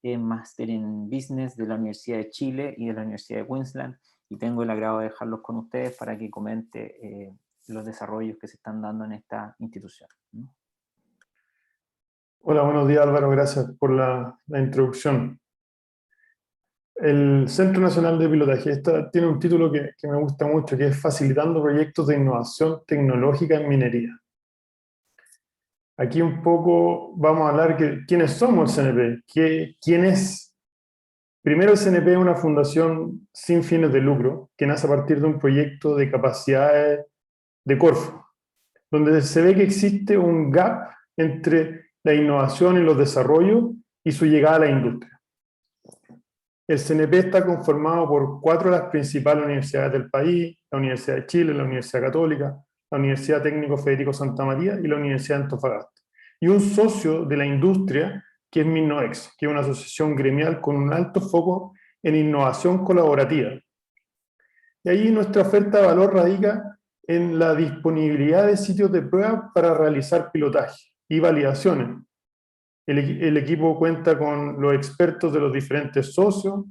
máster en Business de la Universidad de Chile y de la Universidad de Queensland, y tengo el agrado de dejarlos con ustedes para que comente los desarrollos que se están dando en esta institución. Hola, buenos días, Álvaro, gracias por la introducción. El Centro Nacional de Pilotaje tiene un título que me gusta mucho, que es Facilitando Proyectos de Innovación Tecnológica en Minería. Aquí un poco vamos a hablar de quiénes somos el CNP. ¿Quién es? Primero, el CNP es una fundación sin fines de lucro que nace a partir de un proyecto de capacidades de Corfo, donde se ve que existe un gap entre la innovación y los desarrollos y su llegada a la industria. El CNP está conformado por 4 de las principales universidades del país: la Universidad de Chile, la Universidad Católica, la Universidad Técnico Federico Santa María y la Universidad de Antofagasta. Y un socio de la industria, que es Minnoex, que es una asociación gremial con un alto foco en innovación colaborativa. Y ahí nuestra oferta de valor radica en la disponibilidad de sitios de prueba para realizar pilotaje y validaciones. El equipo cuenta con los expertos de los diferentes socios,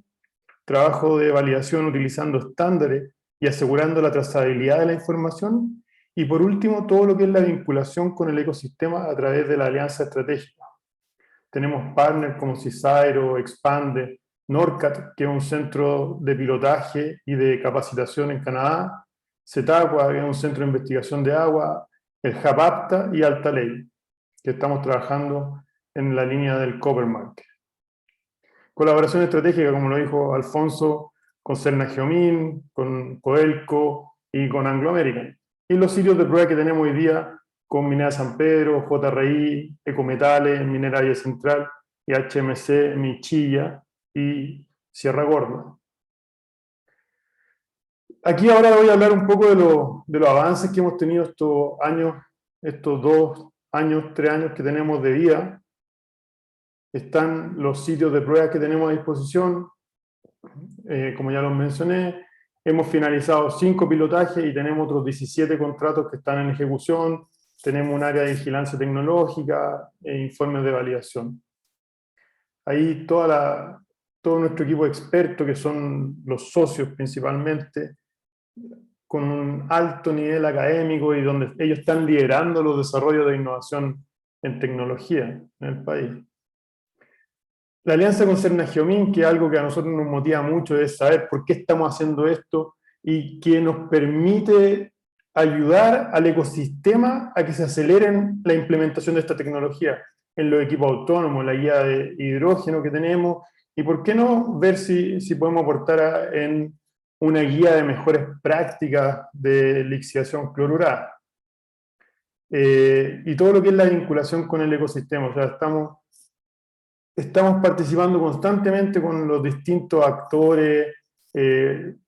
trabajo de validación utilizando estándares y asegurando la trazabilidad de la información, y por último, todo lo que es la vinculación con el ecosistema a través de la alianza estratégica. Tenemos partners como Cisaero, Expande, NORCAT, que es un centro de pilotaje y de capacitación en Canadá, CETACUA, que es un centro de investigación de agua, el Hub APTA y Alta Ley, que estamos trabajando en la línea del Copper Market. Colaboración estratégica, como lo dijo Alfonso, con Cernageomin, con Codelco y con Anglo American. Y los sitios de prueba que tenemos hoy día con Minera San Pedro, JRI, Ecometales, Minera Valle Central y HMC, Michilla y Sierra Gorda. Aquí ahora voy a hablar un poco de los avances que hemos tenido estos años, estos 2 años, 3 años que tenemos de vida. Están los sitios de pruebas que tenemos a disposición. Como ya los mencioné, hemos finalizado 5 pilotajes y tenemos otros 17 contratos que están en ejecución. Tenemos un área de vigilancia tecnológica e informes de validación. Ahí todo nuestro equipo de expertos, que son los socios principalmente, con un alto nivel académico y donde ellos están liderando los desarrollos de innovación en tecnología en el país. La alianza con Cernageomin, que es algo que a nosotros nos motiva mucho, es saber por qué estamos haciendo esto y que nos permite ayudar al ecosistema a que se aceleren la implementación de esta tecnología en los equipos autónomos, la guía de hidrógeno que tenemos, y por qué no ver si podemos aportar en una guía de mejores prácticas de lixiviación clorurada. Y todo lo que es la vinculación con el ecosistema, o sea, estamos participando constantemente con los distintos actores.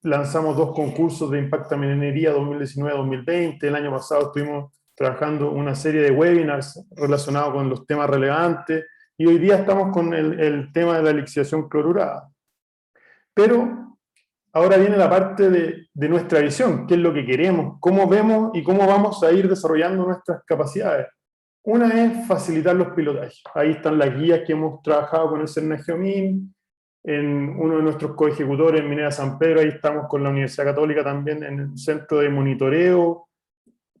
Lanzamos 2 concursos de Impacta Minería 2019-2020. El año pasado estuvimos trabajando una serie de webinars relacionados con los temas relevantes, y hoy día estamos con el tema de la lixiviación clorurada. Pero ahora viene la parte de nuestra visión, qué es lo que queremos, cómo vemos y cómo vamos a ir desarrollando nuestras capacidades. Una es facilitar los pilotajes. Ahí están las guías que hemos trabajado con el Cernageomin, en uno de nuestros coejecutores en Minera San Pedro. Ahí estamos con la Universidad Católica también en el centro de monitoreo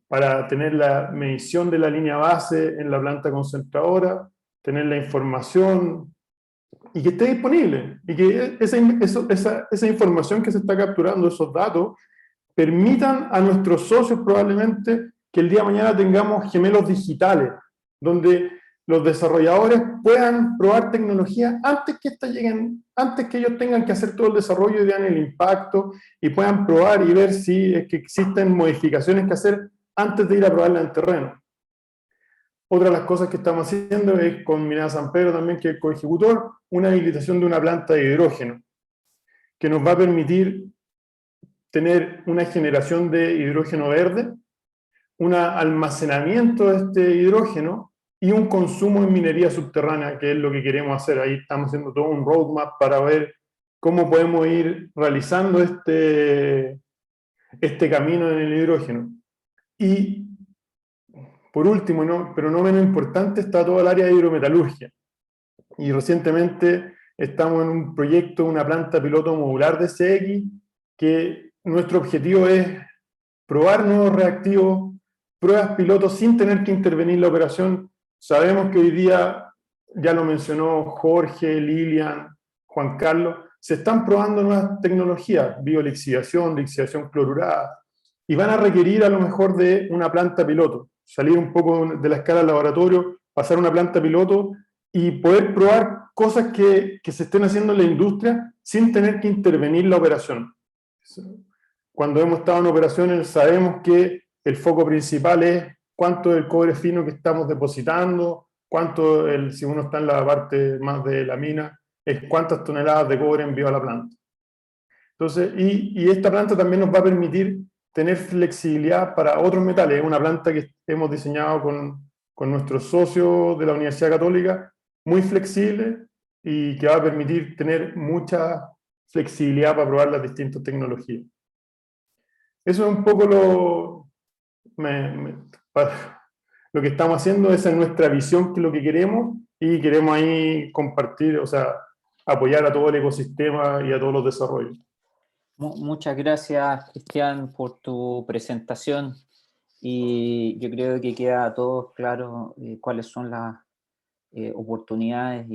para tener la medición de la línea base en la planta concentradora, tener la información y que esté disponible, y que esa información que se está capturando, esos datos, permitan a nuestros socios probablemente que el día de mañana tengamos gemelos digitales, donde los desarrolladores puedan probar tecnología antes que éstas lleguen, antes que ellos tengan que hacer todo el desarrollo y vean el impacto, y puedan probar y ver si es que existen modificaciones que hacer antes de ir a probarla en terreno. Otra de las cosas que estamos haciendo es con Minera San Pedro también, que es coejecutor, una habilitación de una planta de hidrógeno, que nos va a permitir tener una generación de hidrógeno verde, un almacenamiento de este hidrógeno y un consumo en minería subterránea, que es lo que queremos hacer. Ahí estamos haciendo todo un roadmap para ver cómo podemos ir realizando este camino en el hidrógeno. Y por último, pero no menos importante, está todo el área de hidrometalurgia. Y recientemente estamos en un proyecto, una planta piloto modular de CX, que nuestro objetivo es probar nuevos reactivos, pruebas pilotos sin tener que intervenir la operación. Sabemos que hoy día, ya lo mencionó Jorge, Lilian, Juan Carlos, se están probando nuevas tecnologías, biolixiviación, lixiviación clorurada, y van a requerir a lo mejor de una planta piloto, salir un poco de la escala del laboratorio, pasar a una planta piloto y poder probar cosas que se estén haciendo en la industria sin tener que intervenir la operación. Cuando hemos estado en operaciones sabemos que el foco principal es cuánto del cobre fino que estamos depositando, cuánto, si uno está en la parte más de la mina, es cuántas toneladas de cobre envió a la planta. Entonces, y esta planta también nos va a permitir tener flexibilidad para otros metales. Es una planta que hemos diseñado con nuestros socios de la Universidad Católica, muy flexible, y que va a permitir tener mucha flexibilidad para probar las distintas tecnologías. Eso es un poco lo que estamos haciendo. Esa es nuestra visión, que es lo que queremos, y queremos ahí compartir, o sea, apoyar a todo el ecosistema y a todos los desarrollos. Muchas gracias, Cristian, por tu presentación, y yo creo que queda a todos claro cuáles son las oportunidades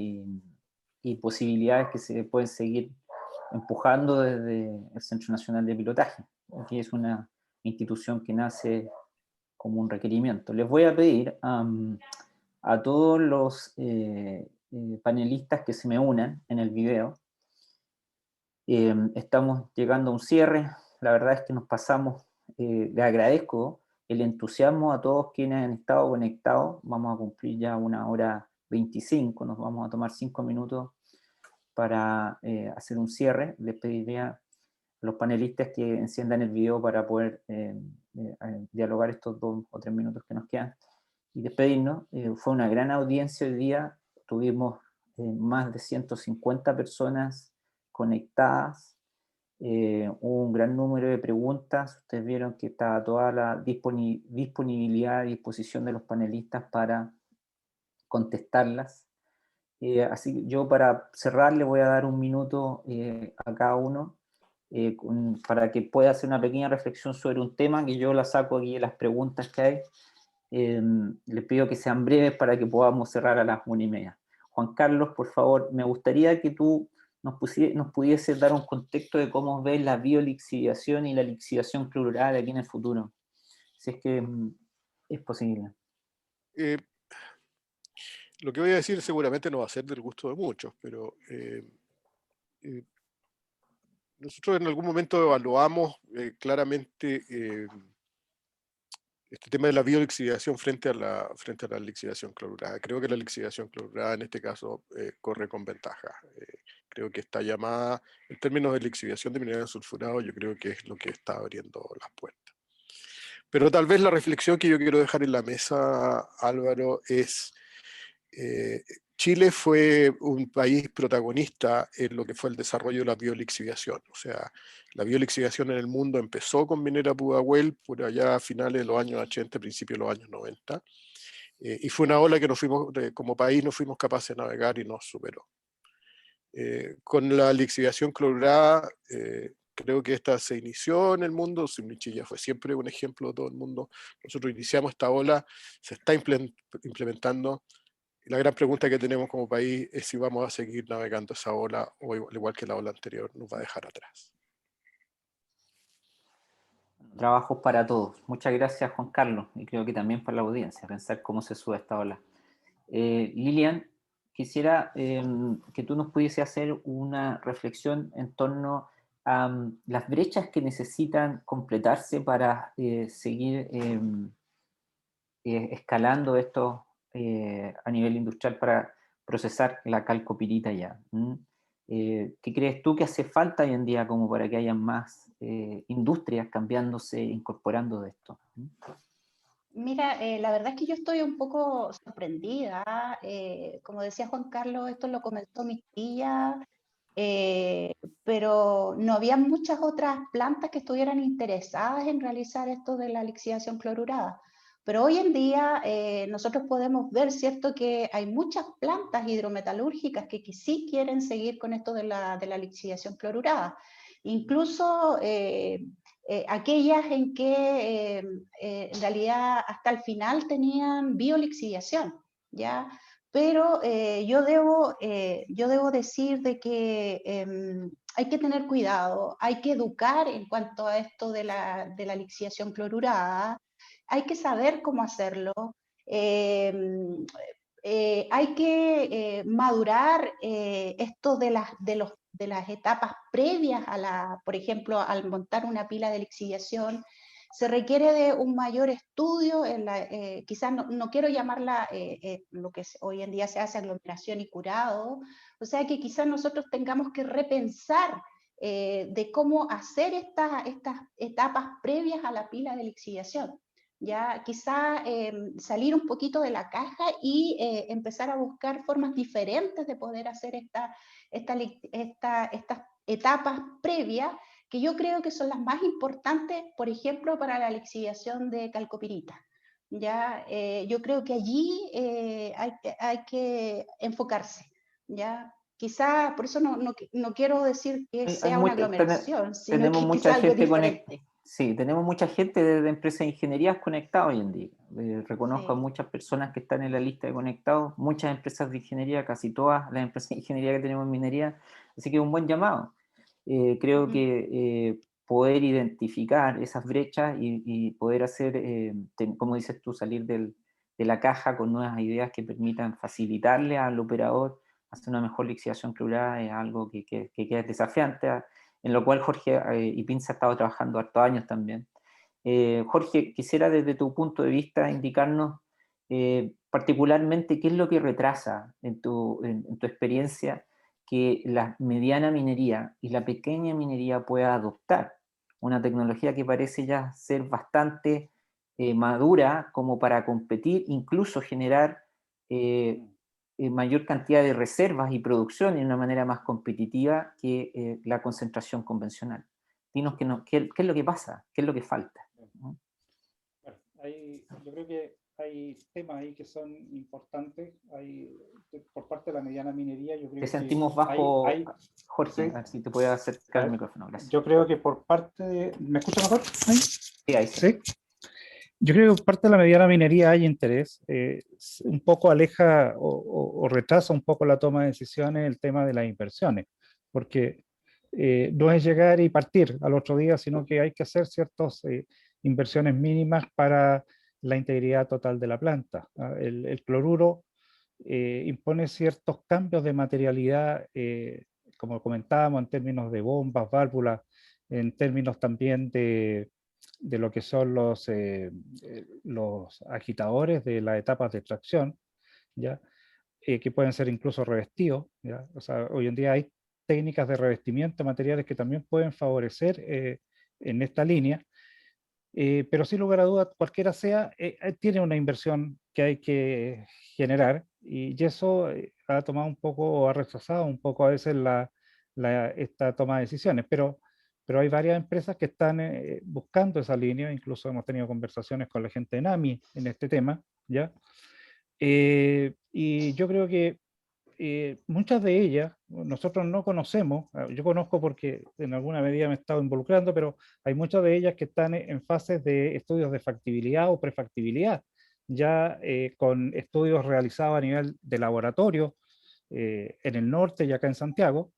y posibilidades que se pueden seguir empujando desde el Centro Nacional de Pilotaje, que es una institución que nace como un requerimiento. Les voy a pedir a todos los panelistas que se me unan en el video. Estamos llegando a un cierre. La verdad es que nos pasamos. Le agradezco el entusiasmo a todos quienes han estado conectados. Vamos a cumplir ya 1:25. Nos vamos a tomar 5 minutos para hacer un cierre. Les pediría a los panelistas que enciendan el video para poder dialogar estos 2 o 3 minutos que nos quedan y despedirnos. Fue una gran audiencia hoy día. Tuvimos más de 150 personas conectadas. Hubo un gran número de preguntas. Ustedes vieron que estaba toda la disponibilidad y disposición de los panelistas para contestarlas. Así que yo, para cerrar, le voy a dar 1 minuto a cada uno para que pueda hacer una pequeña reflexión sobre un tema que yo la saco aquí de las preguntas que hay. Les pido que sean breves para que podamos cerrar a las 1:30. Juan Carlos, por favor, me gustaría que tú nos pudieses dar un contexto de cómo ves la biolixiviación y la lixiviación clorurada de aquí en el futuro, si es que es posible. Lo que voy a decir seguramente no va a ser del gusto de muchos, pero nosotros en algún momento evaluamos claramente este tema de la biolixiviación frente a la lixiviación clorurada. Creo que la lixiviación clorurada en este caso corre con ventaja. Creo que está llamada, en términos de lixiviación de minerales sulfurados, yo creo que es lo que está abriendo las puertas. Pero tal vez la reflexión que yo quiero dejar en la mesa, Álvaro, es Chile fue un país protagonista en lo que fue el desarrollo de la biolixiviación. O sea, la biolixiviación en el mundo empezó con Minera Pudahuel por allá a finales de los años 80, principios de los años 90. Y fue una ola que como país no fuimos capaces de navegar y nos superó. Con la lixiviación clorurada, creo que esta se inició en el mundo. Simlichilla fue siempre un ejemplo de todo el mundo. Nosotros iniciamos esta ola, se está implementando. Y la gran pregunta que tenemos como país es si vamos a seguir navegando esa ola o al igual que la ola anterior nos va a dejar atrás. Trabajos para todos. Muchas gracias, Juan Carlos, y creo que también para la audiencia, pensar cómo se sube esta ola. Lilian, quisiera que tú nos pudiese hacer una reflexión en torno a las brechas que necesitan completarse para seguir escalando esto a nivel industrial para procesar la calcopirita ya. ¿Qué crees tú que hace falta hoy en día como para que haya más industrias cambiándose, incorporando de esto? Mira, la verdad es que yo estoy un poco sorprendida. Como decía Juan Carlos, esto lo comenzó mi tía, pero no había muchas otras plantas que estuvieran interesadas en realizar esto de la lixiviación clorurada. Pero hoy en día nosotros podemos ver, ¿cierto?, que hay muchas plantas hidrometalúrgicas que sí quieren seguir con esto de la lixiviación clorurada. Incluso aquellas en que en realidad hasta el final tenían biolixiviación, ¿ya? Pero yo debo decir de que hay que tener cuidado, hay que educar en cuanto a esto de la lixiviación clorurada, hay que saber cómo hacerlo, hay que madurar esto de las etapas previas a por ejemplo, al montar una pila de lixiviación. Se requiere de un mayor estudio, quizás no quiero llamarla lo que hoy en día se hace aglomeración y curado, o sea que quizás nosotros tengamos que repensar de cómo hacer estas etapas previas a la pila de lixiviación. Ya quizá salir un poquito de la caja y empezar a buscar formas diferentes de poder hacer estas etapas previas, que yo creo que son las más importantes, por ejemplo, para la lixiviación de calcopirita. ¿Ya? Yo creo que allí hay que enfocarse. ¿Ya? Quizá, por eso no quiero decir que sea una aglomeración, sino tenemos que mucha sea algo gente diferente. Sí, tenemos mucha gente de empresas de ingeniería conectada hoy en día. Reconozco a Sí. muchas personas que están en la lista de conectados, muchas empresas de ingeniería, casi todas las empresas de ingeniería que tenemos en minería, así que es un buen llamado. Creo Ujú. que poder identificar esas brechas y poder hacer, como dices tú, salir de la caja con nuevas ideas que permitan facilitarle al operador hacer una mejor lixiviación cruzada es algo que es desafiante, en lo cual Jorge y Pinza ha estado trabajando hartos años también. Jorge, quisiera desde tu punto de vista indicarnos particularmente qué es lo que retrasa en tu experiencia que la mediana minería y la pequeña minería pueda adoptar una tecnología que parece ya ser bastante madura como para competir, incluso generar mayor cantidad de reservas y producción de una manera más competitiva que la concentración convencional. Dinos qué es lo que pasa, qué es lo que falta. Bueno, yo creo que hay temas ahí que son importantes. Por parte de la mediana minería, yo creo Te que sentimos bajo, Jorge, sí, a ver si te puedes acercar el micrófono, gracias. yo creo que por parte de... ¿Me escucha mejor? Sí, ahí sí. Sí. Yo creo que por parte de la mediana minería hay interés. Un poco aleja o retrasa un poco la toma de decisiones el tema de las inversiones, porque no es llegar y partir al otro día, sino que hay que hacer ciertas inversiones mínimas para la integridad total de la planta. El cloruro impone ciertos cambios de materialidad, como comentábamos, en términos de bombas, válvulas, en términos también de lo que son los agitadores de las etapas de extracción, ¿ya? Que pueden ser incluso revestidos, ¿ya? O sea, hoy en día hay técnicas de revestimiento de materiales que también pueden favorecer en esta línea, pero sin lugar a dudas, cualquiera sea, tiene una inversión que hay que generar y eso ha tomado un poco o ha retrasado un poco a veces esta toma de decisiones, pero hay varias empresas que están buscando esa línea, incluso hemos tenido conversaciones con la gente de NAMI en este tema, ¿ya? Y yo creo que muchas de ellas nosotros no conocemos, yo conozco porque en alguna medida me he estado involucrando, pero hay muchas de ellas que están en fases de estudios de factibilidad o prefactibilidad, ya con estudios realizados a nivel de laboratorio en el norte y acá en Santiago.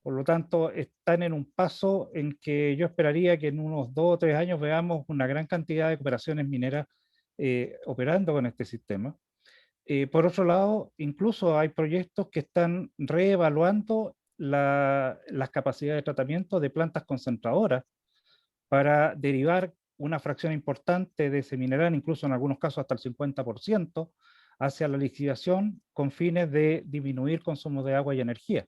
Por lo tanto, están en un paso en que yo esperaría que en unos 2 o 3 años veamos una gran cantidad de operaciones mineras operando con este sistema. Por otro lado, incluso hay proyectos que están reevaluando las capacidades de tratamiento de plantas concentradoras para derivar una fracción importante de ese mineral, incluso en algunos casos hasta el 50%, hacia la lixiviación con fines de disminuir consumo de agua y energía,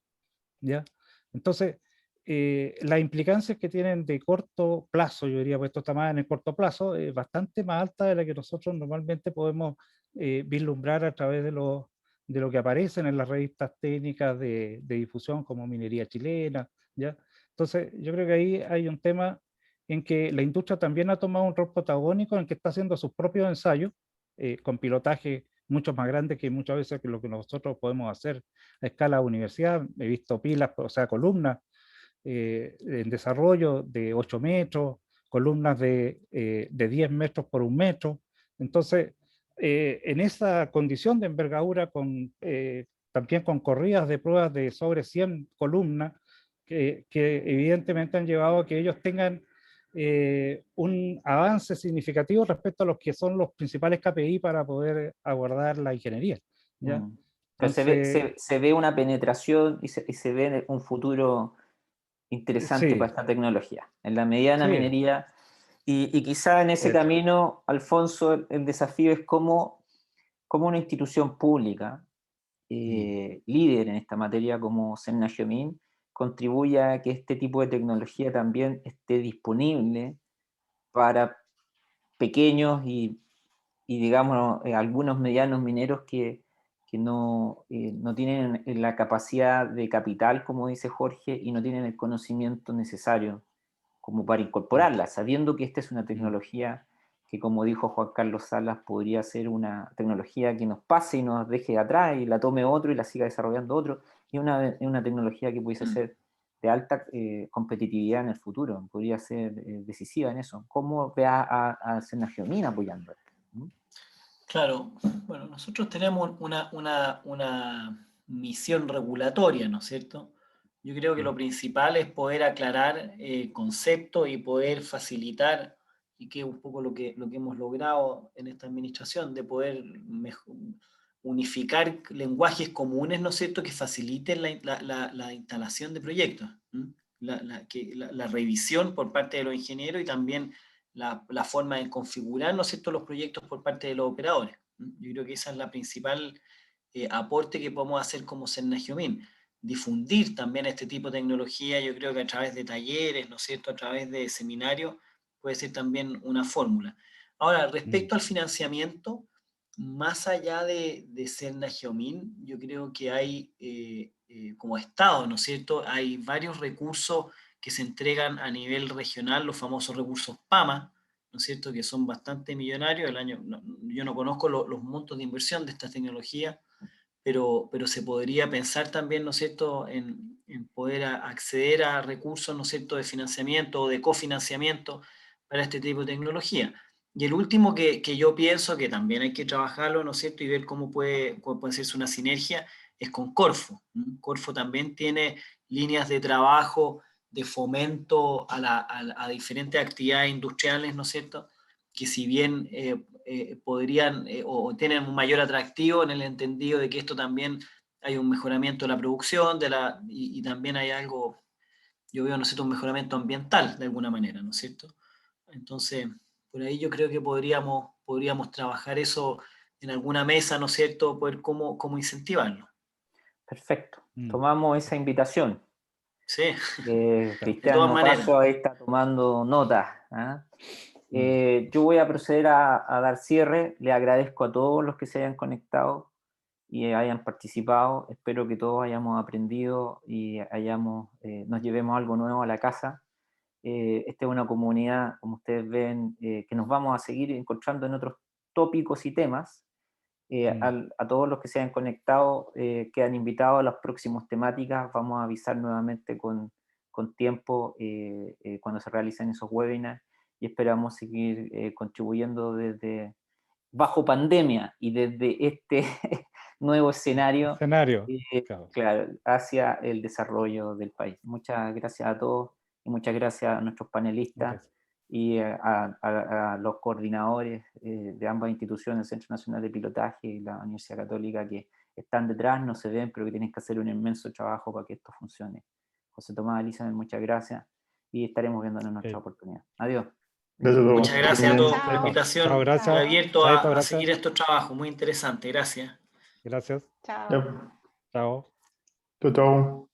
¿ya? Entonces, las implicancias que tienen de corto plazo, yo diría, pues esto está más en el corto plazo, es bastante más alta de la que nosotros normalmente podemos vislumbrar a través de lo que aparecen en las revistas técnicas de difusión como Minería Chilena, ¿ya? Entonces, yo creo que ahí hay un tema en que la industria también ha tomado un rol protagónico en que está haciendo sus propios ensayos con pilotaje mucho más grande que muchas veces que lo que nosotros podemos hacer a escala de universidad. He visto pilas, o sea, columnas en desarrollo de 8 metros, columnas de 10 metros por 1 metro. Entonces, en esa condición de envergadura, también con corridas de pruebas de sobre 100 columnas, que evidentemente han llevado a que ellos tengan un avance significativo respecto a los que son los principales KPI para poder abordar la ingeniería, ¿ya? Pero Entonces, se ve una penetración y se ve un futuro interesante para sí, esta tecnología. En la mediana sí, minería, y quizá en ese eso. camino, Alfonso, el desafío es cómo una institución pública, líder en esta materia como Senna-Geomin, contribuye a que este tipo de tecnología también esté disponible para pequeños y digamos, algunos medianos mineros que no tienen la capacidad de capital, como dice Jorge, y no tienen el conocimiento necesario como para incorporarla, sabiendo que esta es una tecnología que, como dijo Juan Carlos Salas, podría ser una tecnología que nos pase y nos deje atrás y la tome otro y la siga desarrollando otro, y una tecnología que pudiese ser alta competitividad en el futuro, podría ser decisiva en eso. ¿Cómo ve a Senagiomín apoyando esto? Claro, bueno, nosotros tenemos una misión regulatoria, ¿no es cierto? Yo creo que lo principal es poder aclarar conceptos y poder facilitar, y que es un poco lo que hemos logrado en esta administración, de poder unificar lenguajes comunes, ¿no es cierto?, que faciliten la instalación de proyectos, la revisión por parte de los ingenieros y también la forma de configurar, ¿no es cierto?, los proyectos por parte de los operadores. Yo creo que esa es la principal aporte que podemos hacer como Senagiomín. Difundir también este tipo de tecnología, yo creo que a través de talleres, ¿no es cierto?, a través de seminarios, puede ser también una fórmula. Ahora, respecto al financiamiento, más allá de Senagiomín, yo creo que hay, como Estado, ¿no es cierto?, hay varios recursos que se entregan a nivel regional, los famosos recursos PAMA, ¿no es cierto?, que son bastante millonarios. Yo no conozco los montos de inversión de esta tecnología, pero se podría pensar también, ¿no es cierto?, en poder acceder a recursos, ¿no es cierto?, de financiamiento o de cofinanciamiento para este tipo de tecnología. Y el último que yo pienso que también hay que trabajarlo, ¿no es cierto?, y ver cómo puede hacerse una sinergia, es con Corfo. Corfo también tiene líneas de trabajo, de fomento a diferentes actividades industriales, ¿no es cierto?, que si bien podrían o tienen un mayor atractivo en el entendido de que esto también hay un mejoramiento de la producción y también hay algo, yo veo, ¿no es cierto?, un mejoramiento ambiental de alguna manera, ¿no es cierto? Entonces, por ahí yo creo que podríamos trabajar eso en alguna mesa, ¿no es cierto?, poder cómo incentivarlo. Perfecto, tomamos esa invitación. Sí, de Cristian todas maneras. Opaso ahí está tomando nota. Yo voy a proceder a dar cierre. Le agradezco a todos los que se hayan conectado y hayan participado. Espero que todos hayamos aprendido y nos llevemos algo nuevo a la casa. Esta es una comunidad, como ustedes ven, que nos vamos a seguir encontrando en otros tópicos y temas. A todos los que se hayan conectado, quedan invitados a las próximas temáticas. Vamos a avisar nuevamente con tiempo cuando se realicen esos webinars y esperamos seguir contribuyendo desde bajo pandemia y desde este nuevo escenario, claro, hacia el desarrollo del país. Muchas gracias a todos y muchas gracias a nuestros panelistas y a los coordinadores de ambas instituciones, el Centro Nacional de Pilotaje y la Universidad Católica, que están detrás, no se ven, pero que tienen que hacer un inmenso trabajo para que esto funcione. José Tomás, Elizabeth, muchas gracias y estaremos viéndonos en nuestra oportunidad. Adiós. Muchas gracias a todos por la invitación. Chao, gracias. Estoy abierto a gracias. seguir estos trabajos, muy interesante. Gracias. Gracias. Chao. Chao. Chao.